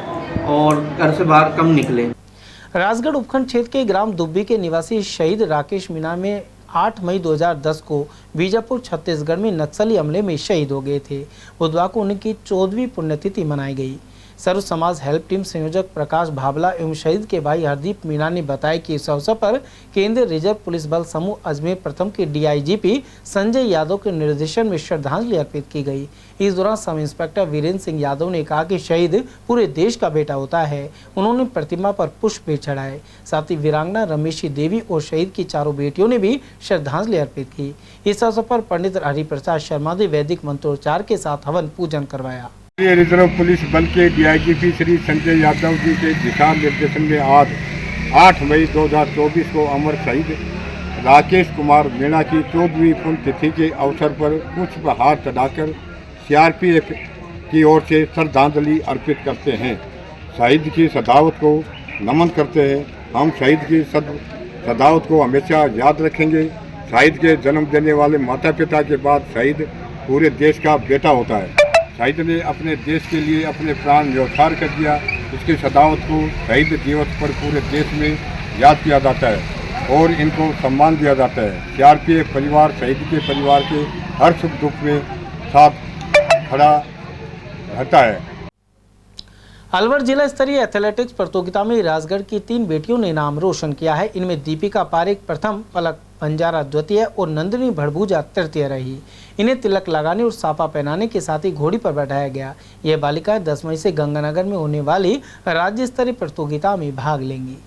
और घर से बाहर कम निकलें। राजगढ़ उपखंड क्षेत्र के ग्राम दुब्बी के निवासी शहीद राकेश मीणा में 8 मई 2010 को बीजापुर छत्तीसगढ़ में नक्सली हमले में शहीद हो गए थे। बुधवार को उनकी 14वीं पुण्यतिथि मनाई गई। सर्व समाज हेल्प टीम संयोजक प्रकाश भावला एवं शहीद के भाई हरदीप मीणा ने बताया कि इस अवसर पर केंद्रीय रिजर्व पुलिस बल समूह अजमेर प्रथम के डीआईजीपी संजय यादव के निर्देशन में श्रद्धांजलि अर्पित की गई। इस दौरान सब इंस्पेक्टर वीरेंद्र सिंह यादव ने कहा कि शहीद पूरे देश का बेटा होता है। उन्होंने प्रतिमा पर पुष्प भी चढ़ाए। साथ ही वीरांगना रमेशी देवी और शहीद की चारों बेटियों ने भी श्रद्धांजलि अर्पित की। इस अवसर पर पंडित हरिप्रसाद शर्मा ने वैदिक मंत्रोच्चार के साथ हवन पूजन करवाया। रिजर्व पुलिस बल के डीआईजीपी श्री संजय यादव जी के दिशा निर्देशन में आज 8 मई 2024 को अमर शहीद राकेश कुमार मीणा की 14वीं पुण्यतिथि के अवसर पर पुष्पहार चढ़ाकर सीआरपीएफ की ओर से श्रद्धांजलि अर्पित करते हैं। शहीद की सदावत को नमन करते हैं। हम शहीद की सदावत को हमेशा याद रखेंगे। शहीद के जन्म देने वाले माता पिता के बाद शहीद पूरे देश का बेटा होता है। शहीद ने अपने देश के लिए अपने प्राण न्यौछावर कर दिया। इसकी सदावत को शहीद दिवस पर पूरे देश में याद किया जाता है और इनको सम्मान दिया जाता है। सीआरपीएफ परिवार शहीद के परिवार के हर सुख दुख में साथ खड़ा रहता है। अलवर जिला स्तरीय एथलेटिक्स प्रतियोगिता में राजगढ़ की 3 बेटियों ने नाम रोशन किया है। इनमें दीपिका पारेख प्रथम, पलक बंजारा द्वितीय और नंदिनी भड़भूजा तृतीय रही। इन्हें तिलक लगाने और साफा पहनाने के साथ ही घोड़ी पर बैठाया गया। ये बालिकाएं 10 मई से गंगानगर में होने वाली राज्य स्तरीय प्रतियोगिता में भाग लेंगी।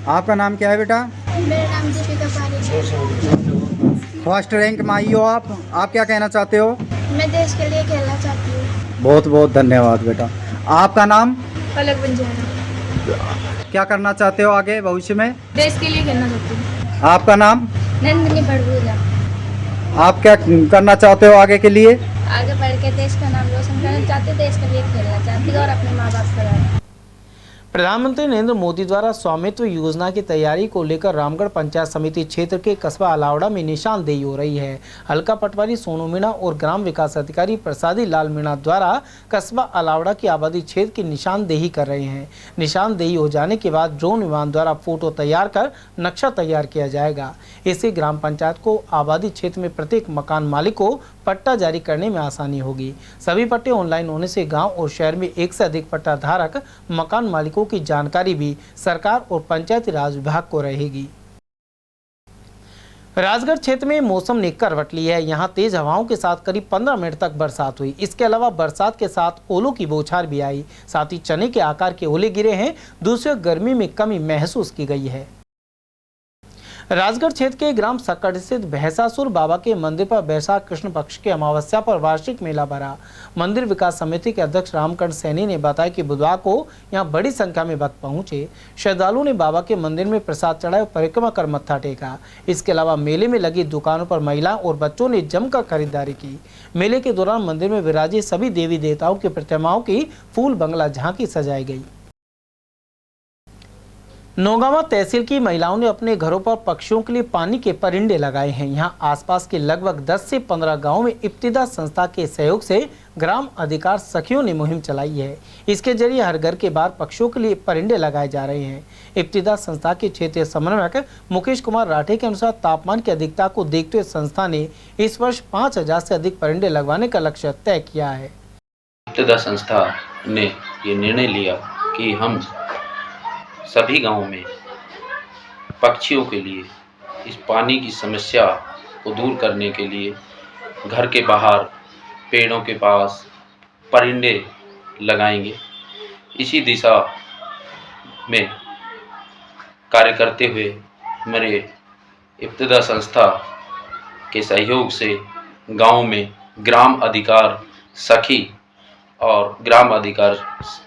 आपका नाम क्या है बेटा? मेरा नाम दीपिका पारेख है। फर्स्ट रैंक में आई हो आप क्या कहना चाहते हो? मैं देश के लिए खेलना चाहती हूँ। बहुत बहुत धन्यवाद बेटा। आपका नाम? पलक बंजारा। क्या करना चाहते हो आगे भविष्य में? देश के लिए खेलना चाहती हूँ। आपका नाम? नंदिनी भड़भूजा। आप क्या करना चाहते हो आगे के लिए? आगे बढ़ के देश का नाम रोशन करना चाहती, देश के लिए खेलना चाहती और अपने माँ बाप का। प्रधानमंत्री नरेंद्र मोदी द्वारा स्वामित्व योजना की तैयारी को लेकर रामगढ़ पंचायत समिति क्षेत्र के कस्बा अलावड़ा में निशानदेही हो रही है। हल्का पटवारी सोनू मीणा और ग्राम विकास अधिकारी प्रसादी लाल मीणा द्वारा कस्बा अलावड़ा की आबादी क्षेत्र की निशानदेही कर रहे हैं। निशानदेही हो जाने के बाद ड्रोन विमान द्वारा फोटो तैयार कर नक्शा तैयार किया जाएगा। इससे ग्राम पंचायत को आबादी क्षेत्र में प्रत्येक मकान मालिक को पट्टा जारी करने में आसानी होगी। सभी पट्टे ऑनलाइन होने से गांव और शहर में 1 से अधिक पट्टा धारक मकान मालिकों की जानकारी भी सरकार और पंचायती राज विभाग को रहेगी। राजगढ़ क्षेत्र में मौसम ने करवट ली है। यहां तेज हवाओं के साथ करीब 15 मिनट तक बरसात हुई। इसके अलावा बरसात के साथ ओलों की बौछार भी आई। साथ ही चने के आकार के ओले गिरे हैं। दूसरी ओर गर्मी में कमी महसूस की गई है। राजगढ़ क्षेत्र के ग्राम सक्कड़ स्थित भैंसासुर बाबा के मंदिर पर बैसाख कृष्ण पक्ष के अमावस्या पर वार्षिक मेला भरा। मंदिर विकास समिति के अध्यक्ष रामकंठ सैनी ने बताया कि बुधवार को यहां बड़ी संख्या में भक्त पहुंचे। श्रद्धालुओं ने बाबा के मंदिर में प्रसाद चढ़ाया और परिक्रमा कर मत्था टेका। इसके अलावा मेले में लगी दुकानों पर महिलाओं और बच्चों ने जमकर खरीदारी की। मेले के दौरान मंदिर में विराजे सभी देवी देवताओं की प्रतिमाओं की फूल बंगला झांकी सजाई गई। नौगांवा तहसील की महिलाओं ने अपने घरों पर पक्षियों के लिए पानी के परिंदे लगाए हैं। यहां आसपास के लगभग 10 से 15 गांवों में इब्तिदा संस्था के सहयोग से ग्राम अधिकार सखियों ने मुहिम चलाई है। इसके जरिए हर घर के बाहर पक्षियों के लिए परिंदे लगाए जा रहे हैं। इब्तिदा संस्था के क्षेत्रीय समन्वयक मुकेश कुमार राठे के अनुसार तापमान की अधिकता को देखते हुए संस्था ने इस वर्ष 5000 से अधिक परिंदे लगवाने का लक्ष्य तय किया है। इब्तिदा संस्था ने ये निर्णय लिया कि हम सभी गांवों में पक्षियों के लिए इस पानी की समस्या को दूर करने के लिए घर के बाहर पेड़ों के पास परिंदे लगाएंगे। इसी दिशा में कार्य करते हुए हमारे इब्तिदा संस्था के सहयोग से गांव में ग्राम अधिकार सखी और ग्राम अधिकार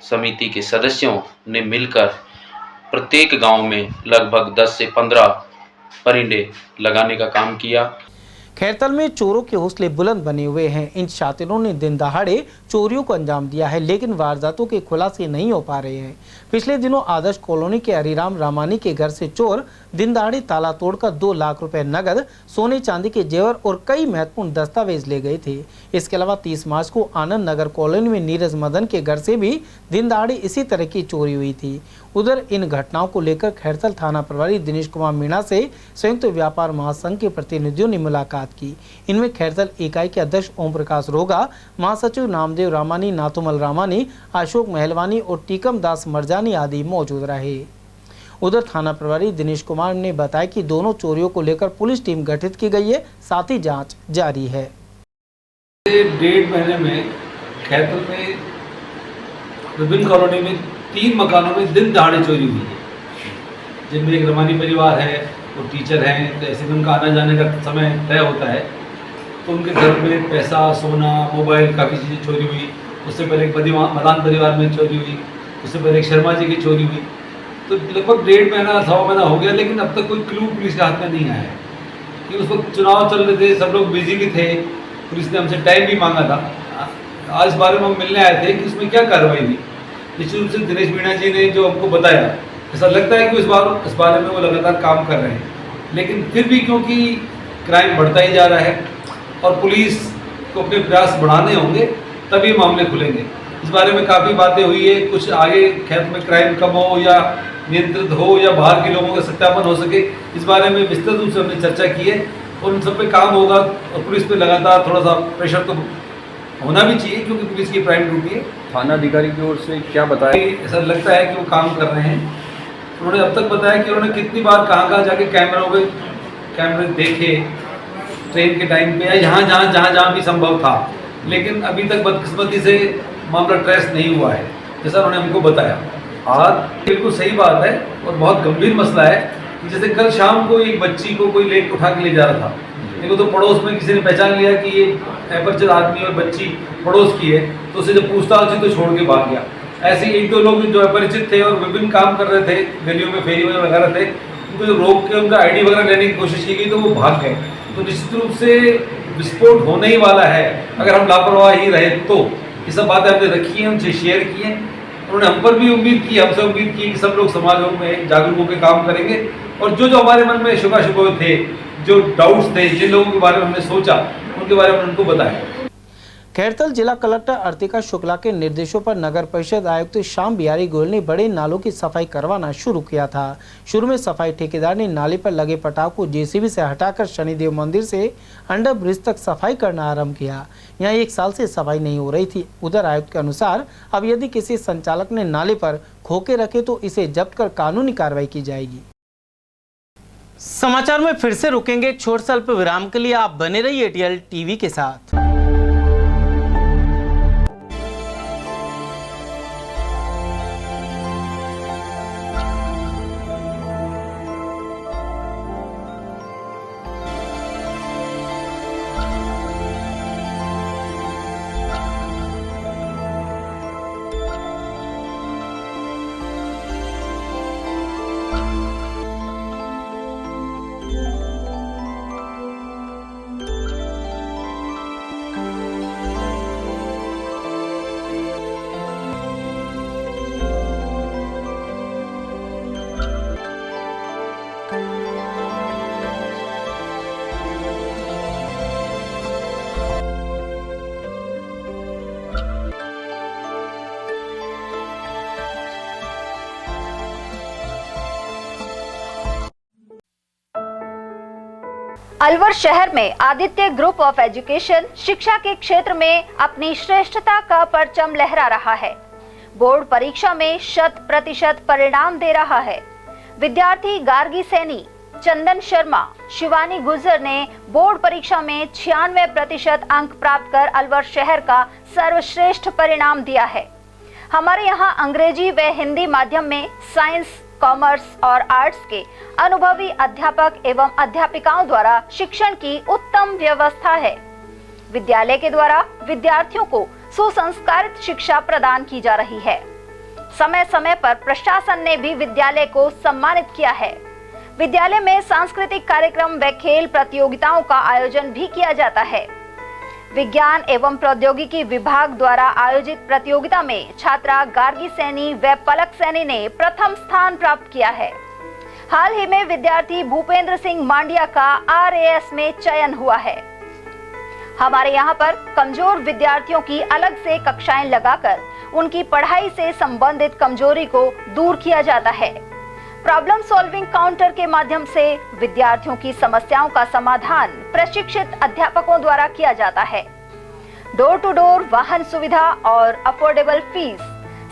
समिति के सदस्यों ने मिलकर प्रत्येक गांव में लगभग 10 से 15 परिंदे लगाने का काम किया। खैरतल में चोरों के हौसले बुलंद बने हुए हैं। इन शातिरों ने दिन दहाड़े चोरियों को अंजाम दिया है, लेकिन वारदातों के खुलासे नहीं हो पा रहे हैं। पिछले दिनों आदर्श कॉलोनी के हरिराम रामानी के घर से चोर दिन दहाड़े ताला तोड़कर 2 लाख रुपए नगद, सोने चांदी के जेवर और कई महत्वपूर्ण दस्तावेज ले गए थे। इसके अलावा 30 मार्च को आनंद नगर कॉलोनी में नीरज मदन के घर से भी दिन दहाड़े इसी तरह की चोरी हुई थी। उधर इन घटनाओं को लेकर खैरतल थाना प्रभारी दिनेश कुमार मीणा से संयुक्त व्यापार महासंघ के प्रतिनिधियों ने मुलाकात की। इनमें खैरतल इकाई के अध्यक्ष ओम प्रकाश रोगा, महासचिव नामदेव रामानी, नाथुमल रामानी, अशोक महलवानी और टीकम दास मरजानी आदि मौजूद रहे। उधर थाना प्रभारी दिनेश कुमार ने बताया कि दोनों चोरियों को लेकर पुलिस टीम गठित की गई है, साथ ही जांच जारी है। 1.5 महीने में खैरतल में विभिन्न कॉलोनी में 3 मकानों में दिन दहाड़े चोरी हुई है, जिनमें एक रमानी परिवार है, वो टीचर हैं, तो ऐसे में उनका आने जाने का समय तय होता है, तो उनके घर में पैसा, सोना, मोबाइल, काफ़ी चीज़ें चोरी हुई। उससे पहले एक मदान परिवार में चोरी हुई, उससे पहले एक शर्मा जी की चोरी हुई। तो लगभग 1.5 महीना, सवा महीना हो गया, लेकिन अब तक कोई क्लू पुलिस के हाथ में नहीं आया है कि उस वक्त चुनाव चल रहे थे, सब लोग बिजी भी थे, पुलिस ने हमसे टाइम भी मांगा था। आज इस बारे में हम मिलने आए थे कि उसमें क्या कार्रवाई हुई। निश्चित रूप से दिनेश मीणा जी ने जो हमको बताया, ऐसा लगता है कि इस बारे में वो लगातार काम कर रहे हैं, लेकिन फिर भी क्योंकि क्राइम बढ़ता ही जा रहा है और पुलिस को अपने प्रयास बढ़ाने होंगे तभी मामले खुलेंगे। इस बारे में काफ़ी बातें हुई है, कुछ आगे खेत में क्राइम कम हो या नियंत्रित हो या बाहर के लोगों का सत्यापन हो सके, इस बारे में विस्तृत रूप से हमने चर्चा की है और उन सब पे काम होगा। और पुलिस पे लगातार थोड़ा सा प्रेशर तो होना भी चाहिए, क्योंकि पुलिस की प्राइम ड्यूटी है। थाना अधिकारी की ओर से क्या बताया? ऐसा लगता है कि वो काम कर रहे हैं। उन्होंने अब तक बताया कि उन्होंने कितनी बार कहाँ जाके कैमरे देखे ट्रेन के टाइम पे, या जहाँ भी संभव था, लेकिन अभी तक बदकिस्मती से मामला ट्रेस नहीं हुआ है, जैसा उन्होंने हमको बताया। आज बिल्कुल सही बात है और बहुत गंभीर मसला है कि जैसे कल शाम को एक बच्ची को कोई लेट उठा के ले जा रहा था, देखो तो पड़ोस में किसी ने पहचान लिया कि ये एपरचर आदमी और बच्ची पड़ोस की है, तो उसे जब पूछताछ हुई तो छोड़ के भाग गया। ऐसे 1-2 लोग जो अपरिचित थे और विभिन्न काम कर रहे थे, गलियों में फेरी वगैरह थे, उनको जो रोक के उनका आईडी वगैरह लेने की कोशिश की गई तो वो भाग गए। तो निश्चित रूप से विस्फोट होने ही वाला है अगर हम लापरवाही रहे तो। ये सब बातें हमने रखी हैं, उनसे शेयर की हैं। उन्होंने हम पर भी उम्मीद की, हमसे उम्मीद की कि सब लोग समाजों में जागरूक होकर काम करेंगे और जो हमारे मन में शुभ थे, जो डाउट्स थे, जिन लोगों के बारे में हमने सोचा, उनके बारे में उनको बताया। खैरतल जिला कलेक्टर अर्तिका शुक्ला के निर्देशों पर नगर परिषद आयुक्त श्याम बिहारी गोयल ने बड़े नालों की सफाई करवाना शुरू किया था। शुरू में सफाई ठेकेदार ने नाले पर लगे पटाव को जेसीबी से हटाकर शनिदेव मंदिर से अंडर ब्रिज तक सफाई करना आरंभ किया। यहाँ 1 साल से सफाई नहीं हो रही थी। उधर आयुक्त के अनुसार अब यदि किसी संचालक ने नाले पर खोखे रखे तो इसे जब्त कर कानूनी कार्रवाई की जाएगी। समाचार में फिर से रुकेंगे एक छोटे से अल्प विराम के लिए। आप बने रहिए एटीएल टीवी के साथ। अलवर शहर में आदित्य ग्रुप ऑफ एजुकेशन शिक्षा के क्षेत्र में अपनी श्रेष्ठता का परचम लहरा रहा है। बोर्ड परीक्षा में 100% परिणाम दे रहा है। विद्यार्थी गार्गी सैनी, चंदन शर्मा, शिवानी गुर्जर ने बोर्ड परीक्षा में 96% अंक प्राप्त कर अलवर शहर का सर्वश्रेष्ठ परिणाम दिया है। हमारे यहाँ अंग्रेजी व हिंदी माध्यम में साइंस, कॉमर्स और आर्ट्स के अनुभवी अध्यापक एवं अध्यापिकाओं द्वारा शिक्षण की उत्तम व्यवस्था है। विद्यालय के द्वारा विद्यार्थियों को सुसंस्कारित शिक्षा प्रदान की जा रही है। समय समय पर प्रशासन ने भी विद्यालय को सम्मानित किया है। विद्यालय में सांस्कृतिक कार्यक्रम व खेल प्रतियोगिताओं का आयोजन भी किया जाता है। विज्ञान एवं प्रौद्योगिकी विभाग द्वारा आयोजित प्रतियोगिता में छात्रा गार्गी सैनी व पलक सैनी ने प्रथम स्थान प्राप्त किया है। हाल ही में विद्यार्थी भूपेंद्र सिंह मांडिया का RAS में चयन हुआ है। हमारे यहाँ पर कमजोर विद्यार्थियों की अलग से कक्षाएं लगाकर उनकी पढ़ाई से संबंधित कमजोरी को दूर किया जाता है। प्रॉब्लम सॉल्विंग काउंटर के माध्यम से विद्यार्थियों की समस्याओं का समाधान प्रशिक्षित अध्यापकों द्वारा किया जाता है। डोर टू डोर वाहन सुविधा और अफोर्डेबल फीस,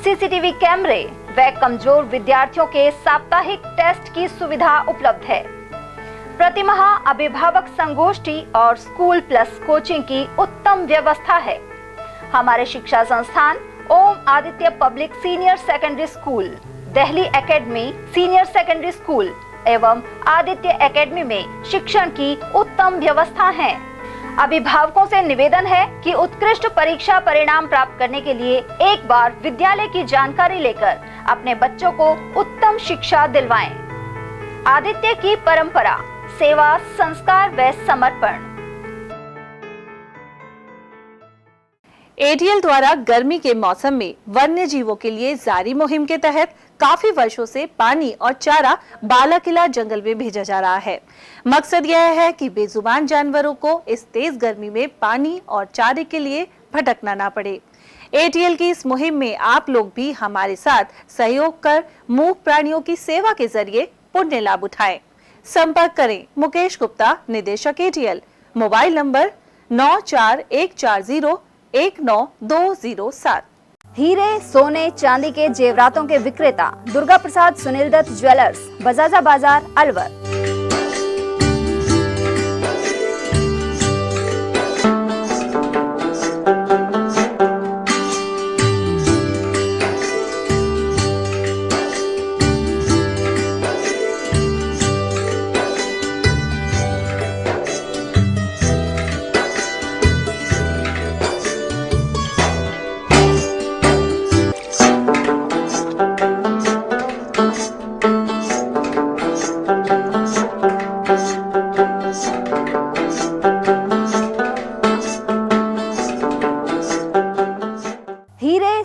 CCTV कैमरे व कमजोर विद्यार्थियों के साप्ताहिक टेस्ट की सुविधा उपलब्ध है। प्रतिमाह अभिभावक संगोष्ठी और स्कूल प्लस कोचिंग की उत्तम व्यवस्था है। हमारे शिक्षा संस्थान Om Aditya public senior secondary school, Delhi academy senior secondary school एवं आदित्य एकेडमी में शिक्षण की उत्तम व्यवस्था है। अभिभावकों से निवेदन है कि उत्कृष्ट परीक्षा परिणाम प्राप्त करने के लिए एक बार विद्यालय की जानकारी लेकर अपने बच्चों को उत्तम शिक्षा दिलवाएं। आदित्य की परंपरा, सेवा, संस्कार व समर्पण। ATL द्वारा गर्मी के मौसम में वन्य जीवों के लिए जारी मुहिम के तहत काफी वर्षों से पानी और चारा बालाकिला जंगल में भेजा जा रहा है। मकसद यह है कि बेजुबान जानवरों को इस तेज गर्मी में पानी और चारे के लिए भटकना ना पड़े। ATL की इस मुहिम में आप लोग भी हमारे साथ सहयोग कर मूक प्राणियों की सेवा के जरिए पुण्य लाभ उठाएं। संपर्क करें मुकेश गुप्ता, निदेशक ATL, मोबाइल नंबर 9414019207। हीरे, सोने, चांदी के जेवरातों के विक्रेता दुर्गा प्रसाद सुनील दत्त ज्वेलर्स, बजाजा बाजार, अलवर।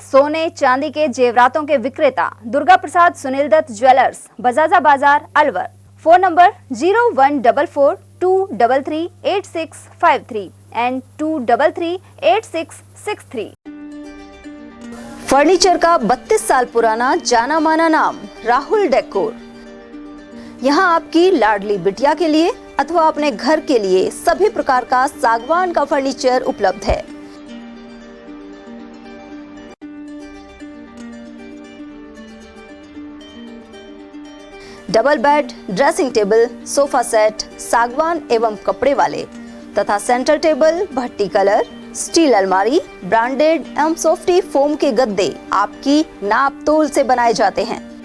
सोने चांदी के जेवरातों के विक्रेता दुर्गा प्रसाद सुनील दत्त ज्वेलर्स, बजाजा बाजार, Alwar. Phone number 0144233853 and 2338663। Furniture का 32 साल पुराना जाना माना नाम राहुल डेकोर। यहाँ आपकी लाडली बिटिया के लिए अथवा अपने घर के लिए सभी प्रकार का सागवान का फर्नीचर उपलब्ध है। Double bed, dressing table, sofa set सागवान एवं कपड़े वाले तथा सेंटर टेबल, भट्टी कलर, स्टील अलमारी, ब्रांडेड एवं सॉफ्टी फोम के गद्दे आपकी नाप तोल से बनाए जाते हैं।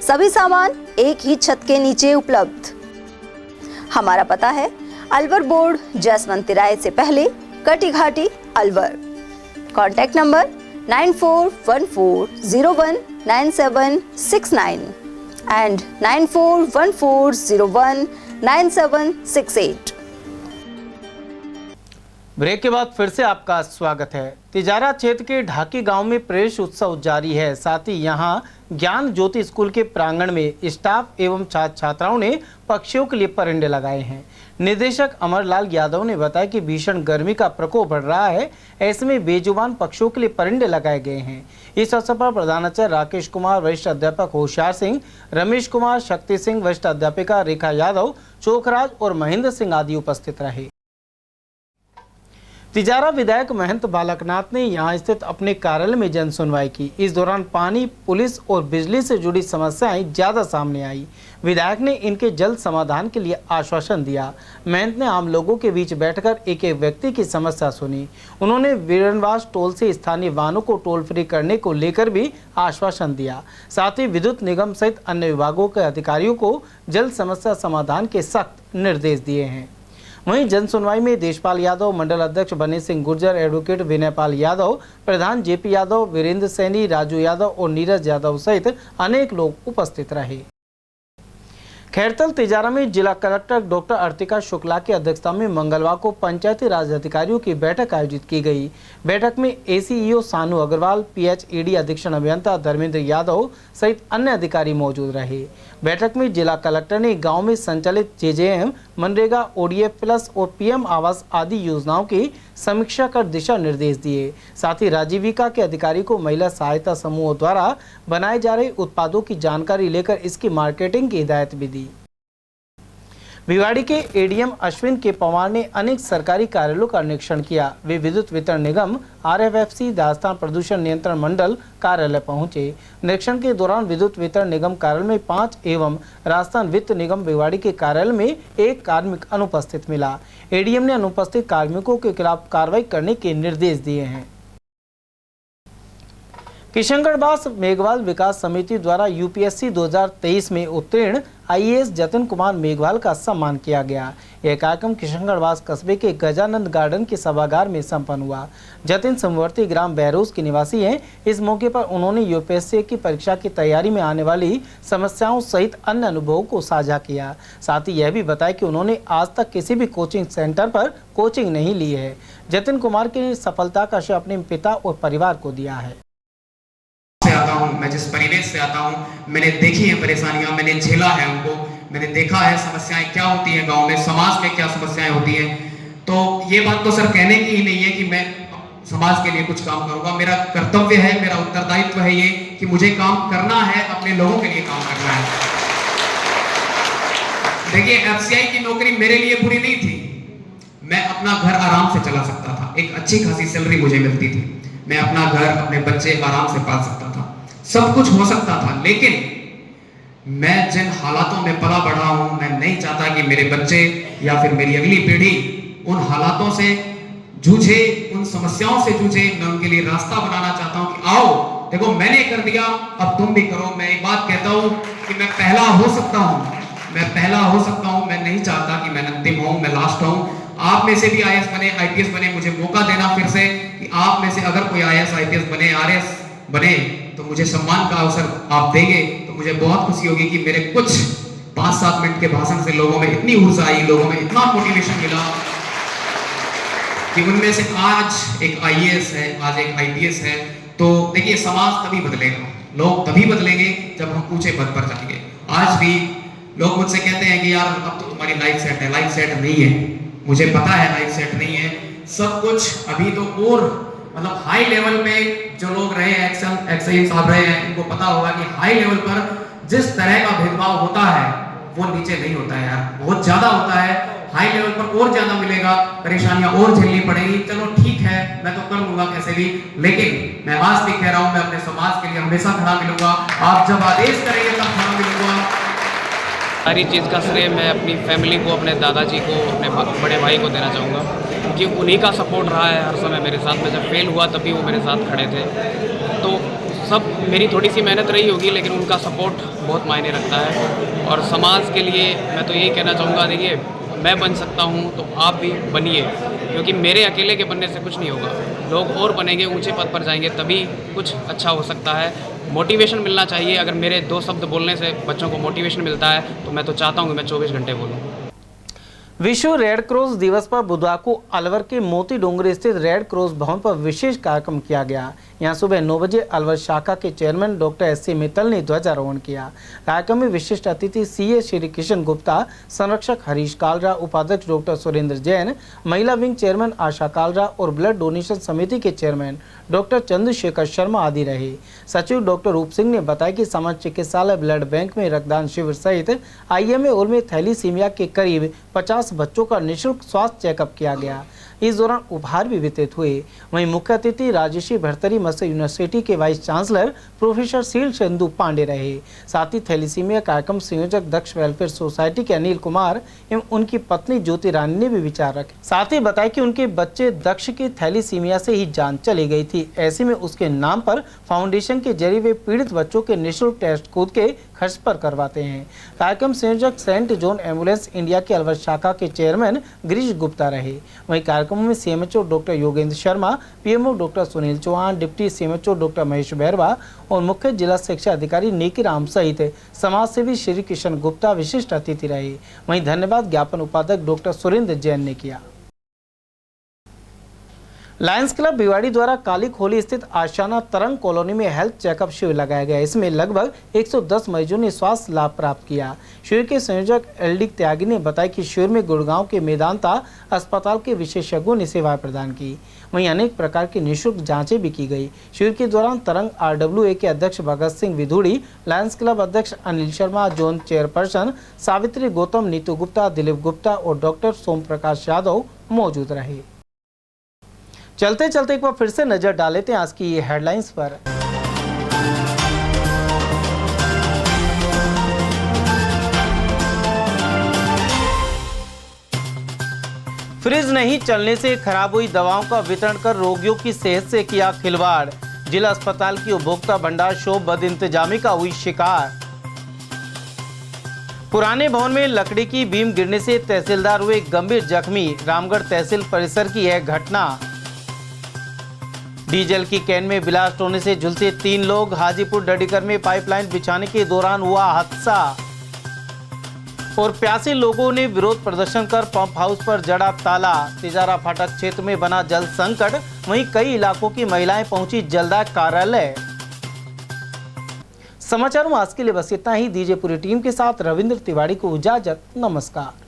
सभी सामान एक ही छत के नीचे उपलब्ध। हमारा पता है अलवर बोर्ड, जसवंत तिराहे से पहले, Kati Ghati, Alwar. Contact number 9414019769 and 9414019768। Break के बाद फिर से आपका स्वागत है। तिजारा क्षेत्र के ढाकी गांव में प्रवेश उत्सव जारी है। साथ ही यहां ज्ञान ज्योति स्कूल के प्रांगण में स्टाफ एवं छात्र छात्राओं ने पक्षियों के लिए परिंदे लगाए हैं। निदेशक अमरलाल यादव ने बताया कि भीषण गर्मी का प्रकोप बढ़ रहा है, ऐसे में बेजुबान पक्षियों के लिए परिंदे लगाए गए हैं। इस अवसर पर प्रधानाचार्य राकेश कुमार, वरिष्ठ अध्यापक होशियार सिंह, रमेश कुमार, शक्ति सिंह, वरिष्ठ अध्यापिका रेखा यादव, चोखराज और महेंद्र सिंह आदि उपस्थित रहे। तिजारा विधायक महंत बालकनाथ ने यहां स्थित अपने कार्यालय में जन सुनवाई की। इस दौरान पानी, पुलिस और बिजली से जुड़ी समस्याएं ज्यादा सामने आई। विधायक ने इनके जल्द समाधान के लिए आश्वासन दिया। महंत ने आम लोगों के बीच बैठकर एक एक व्यक्ति की समस्या सुनी। उन्होंने वीरनवास टोल से स्थानीय वाहनों को टोल फ्री करने को लेकर भी आश्वासन दिया। साथ ही विद्युत निगम सहित अन्य विभागों के अधिकारियों को जल्द समस्या समाधान के सख्त निर्देश दिए हैं। वहीं जन सुनवाई में देशपाल यादव, मंडल अध्यक्ष बने सिंह गुर्जर, एडवोकेट विनयपाल यादव, प्रधान जेपी यादव, वीरेंद्र सैनी, राजू यादव और नीरज यादव सहित अनेक लोग उपस्थित रहे। खैरतल तिजारा में जिला कलेक्टर डॉक्टर अर्तिका शुक्ला की अध्यक्षता में मंगलवार को पंचायती राज अधिकारियों की बैठक आयोजित की गई। बैठक में एसीईओ सानू अग्रवाल, पीएचईडी अधीक्षण अभियंता धर्मेंद्र यादव सहित अन्य अधिकारी मौजूद रहे। बैठक में जिला कलेक्टर ने गांव में संचालित जेजेएम, मनरेगा, ओडीएफ प्लस और पीएम आवास आदि योजनाओं की समीक्षा कर दिशा निर्देश दिए। साथ ही राजीविका के अधिकारी को महिला सहायता समूहों द्वारा बनाए जा रहे उत्पादों की जानकारी लेकर इसकी मार्केटिंग की हिदायत भी दी। भिवाड़ी के एडीएम अश्विन के पवार ने अनेक सरकारी कार्यालयों का निरीक्षण किया। वे विद्युत वितरण निगम, आरएफएफसी, राजस्थान प्रदूषण नियंत्रण मंडल कार्यालय पहुंचे। निरीक्षण के दौरान विद्युत वितरण निगम कार्यालय में 5 एवं राजस्थान वित्त निगम भिवाड़ी के कार्यालय में 1 कार्मिक अनुपस्थित मिला। एडीएम ने अनुपस्थित कार्मिकों के खिलाफ कार्रवाई करने के निर्देश दिए हैं। किशनगढ़ मेघवाल विकास समिति द्वारा यूपीएससी 2023 में उत्तीर्ण आईएएस जतिन कुमार मेघवाल का सम्मान किया गया। यह कार्यक्रम किशनगढ़ कस्बे के गजानंद गार्डन के सभागार में संपन्न हुआ। जतिन समवर्ती ग्राम बहरोज के निवासी हैं। इस मौके पर उन्होंने यूपीएससी की परीक्षा की तैयारी में आने वाली समस्याओं सहित अन्य अनुभवों को साझा किया। साथ ही यह भी बताया कि उन्होंने आज तक किसी भी कोचिंग सेंटर पर कोचिंग नहीं ली है। जतिन कुमार की सफलता का श्रेय अपने पिता और परिवार को दिया है। आता हूँ, मैं जिस परिवेश से आता हूँ, मैंने देखी है परेशानियां, मैंने झेला है उनको, मैंने देखा है समस्याएं क्या होती हैं गांव में, समाज में क्या समस्याएं होती हैं। तो ये बात तो सर कहने की ही नहीं है कि मैं समाज के लिए कुछ काम करूंगा। मेरा कर्तव्य है, मेरा उत्तरदायित्व है ये कि मुझे काम करना है, अपने लोगों के लिए काम करना है। देखिए, एफसीआई की नौकरी मेरे लिए बुरी नहीं थी। मैं अपना घर आराम से चला सकता था, एक अच्छी खासी सैलरी मुझे मिलती थी, मैं अपना घर, अपने बच्चे आराम से पाल सकता था, सब कुछ हो सकता था। लेकिन मैं जिन हालातों में पला बढ़ा हूं, मैं नहीं चाहता कि मेरे बच्चे या फिर मेरी अगली पीढ़ी उन हालातों से जूझे, उन समस्याओं से जूझे। मैं उनके लिए रास्ता बनाना चाहता हूं कि आओ, देखो मैंने कर दिया, अब तुम भी करो। मैं एक बात कहता हूं कि मैं पहला हो सकता हूं, मैं पहला हो सकता हूं। मैं नहीं चाहता कि मैं अंतिम हूं, मैं लास्ट हूं। आप में से भी आईएएस बने, आईपीएस बने, मुझे मौका देना फिर से कि आप में से अगर कोई आईएएस, आईपीएस बने, आरएस बने तो मुझे सम्मान का अवसर आप देंगे तो मुझे बहुत खुशी होगी कि मेरे कुछ 5-7 मिनट के भाषण से लोगों में इतनी ऊर्जा आई, लोगों में इतना मोटिवेशन मिला कि उनमें से आज एक आईएएस है, आज एक आईपीएस है। तो देखिए, समाज तभी बदलेगा, लोग तभी बदलेंगे जब हम ऊंचे पद पर जाएंगे। आज भी लोग मुझसे कहते हैं कि यार अब तो तुम्हारी लाइफ सेट है। लाइफ सेट नहीं है, मुझे पता है लाइफ सेट नहीं है। सब कुछ अभी तो और मतलब हाई लेवल पे जो लोग रहे हैं, एक्साइज साहब रहे हैं, इनको पता होगा कि हाई लेवल पर जिस तरह का भेदभाव होता है वो नीचे नहीं होता है यार, बहुत ज्यादा होता है। हाई लेवल पर और ज्यादा मिलेगा, परेशानियां और झेलनी पड़ेगी। चलो ठीक है, मैं तो कर लूंगा कैसे भी, लेकिन मैं आज भी कह रहा हूं, मैं अपने समाज के लिए हमेशा खड़ा मिलूंगा। आप जब आदेश करेंगे तब खड़ा मिलूंगा। सारी चीज़ का श्रेय मैं अपनी फैमिली को, अपने दादाजी को, अपने बड़े भाई को देना चाहूँगा, क्योंकि उन्हीं का सपोर्ट रहा है हर समय मेरे साथ। मैं जब फेल हुआ तभी वो मेरे साथ खड़े थे। तो सब मेरी थोड़ी सी मेहनत रही होगी, लेकिन उनका सपोर्ट बहुत मायने रखता है। और समाज के लिए मैं तो यही कहना चाहूँगा, देखिए मैं बन सकता हूँ तो आप भी बनिए, क्योंकि मेरे अकेले के बनने से कुछ नहीं होगा। लोग और बनेंगे, ऊंचे पद पर जाएंगे, तभी कुछ अच्छा हो सकता है। मोटिवेशन मिलना चाहिए। अगर मेरे 2 शब्द बोलने से बच्चों को मोटिवेशन मिलता है तो मैं तो चाहता हूँ कि मैं 24 घंटे बोलूँ। विश्व रेड क्रॉस दिवस पर बुधवार को अलवर के मोती डोंगरी स्थित रेड क्रॉस भवन पर विशेष कार्यक्रम किया गया। यहां सुबह 9 बजे अलवर शाखा के चेयरमैन डॉक्टर एस.सी. मित्तल ने ध्वजारोहण किया। कार्यक्रम में विशिष्ट अतिथि सीए श्री किशन गुप्ता, संरक्षक हरीश कालरा, उपाध्यक्ष डॉक्टर सुरेंद्र जैन, महिला विंग चेयरमैन आशा कालरा और ब्लड डोनेशन समिति के चेयरमैन डॉक्टर चंद्रशेखर शर्मा आदि रहे। सचिव डॉक्टर रूप सिंह ने बताया कि समाज चिकित्सालय ब्लड बैंक में रक्तदान शिविर सहित आईएमए और में थैलीसीमिया के करीब 50 बच्चों का निःशुल्क स्वास्थ्य चेकअप किया गया। इस दौरान उपहार भी वितरित हुए। वहीं मुख्य अतिथि राजर्षि भर्तृहरि मत्स्य यूनिवर्सिटी के वाइस चांसलर प्रोफेसर शील चंदू पांडे रहे। साथ ही थैलीसीमिया कार्यक्रम संयोजक दक्ष वेलफेयर सोसाइटी के अनिल कुमार एवं उनकी पत्नी ज्योति रानी ने भी विचार रखे। साथ ही बताया कि उनके बच्चे दक्ष की थैलीसीमिया से ही जान चली गई थी। ऐसे में उसके नाम पर फाउंडेशन के जरिए वे पीड़ित बच्चों के निःशुल्क टेस्ट खुद के खर्च पर करवाते हैं। कार्यक्रम संयोजक सेंट जॉन एम्बुलेंस इंडिया के अलवर शाखा के चेयरमैन गिरीश गुप्ता रहे। वहीं कार्यक्रमों में CMHO doctor Yogendra Sharma, PMO doctor Sunil Chauhan, deputy CMHO doctor Mahesh Bairwa और मुख्य जिला शिक्षा अधिकारी नेकी राम सहित समाजसेवी श्री किशन गुप्ता विशिष्ट अतिथि रहे। वहीं धन्यवाद ज्ञापन उपाध्यक्ष डॉक्टर सुरेंद्र जैन ने किया। लायंस क्लब भिवाड़ी द्वारा काली खोली स्थित आशियाना तरंग कॉलोनी में हेल्थ चेकअप शिविर लगाया गया। इसमें लगभग 110 मरीजों ने स्वास्थ्य लाभ प्राप्त किया। शिविर के संयोजक एलडी त्यागी ने बताया कि शिविर में गुड़गांव के मेदांता अस्पताल के विशेषज्ञों ने सेवाएं प्रदान की। वहीं अनेक प्रकार की निःशुल्क जांचें भी की गई। शिविर के दौरान तरंग RWA के अध्यक्ष भगत सिंह विधुड़ी, लायंस क्लब अध्यक्ष अनिल शर्मा, जोन चेयरपर्सन सावित्री गौतम, नीतू गुप्ता, दिलीप गुप्ता और डॉक्टर सोम प्रकाश यादव मौजूद रहे। चलते चलते एक बार फिर से नजर डाल लेते हैं आज की ये हेडलाइंस पर। फ्रिज नहीं चलने से खराब हुई दवाओं का वितरण कर रोगियों की सेहत से किया खिलवाड़। जिला अस्पताल की उपभोक्ता भंडार शॉप बदइंतजामी का हुई शिकार। पुराने भवन में लकड़ी की बीम गिरने से तहसीलदार हुए गंभीर जख्मी। रामगढ़ तहसील परिसर की यह घटना। डीजल की कैन में ब्लास्ट होने से झुलसे 3 लोग। हाजीपुर डडीकर में पाइपलाइन बिछाने के दौरान हुआ हादसा। और प्यासे लोगों ने विरोध प्रदर्शन कर पंप हाउस पर जड़ा ताला। तिजारा फाटक क्षेत्र में बना जल संकट। वहीं कई इलाकों की महिलाएं पहुंची जलदार कार्यालय। समाचारों में आज के लिए बस इतना ही। दीजिए पूरी टीम के साथ रविंद्र तिवारी को इजाजत। नमस्कार।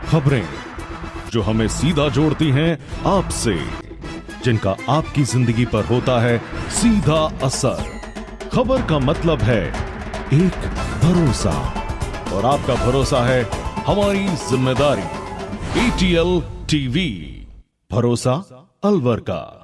खबरें जो हमें सीधा जोड़ती हैं आपसे, जिनका आपकी जिंदगी पर होता है सीधा असर। खबर का मतलब है एक भरोसा, और आपका भरोसा है हमारी जिम्मेदारी। ATL TV, भरोसा अलवर का।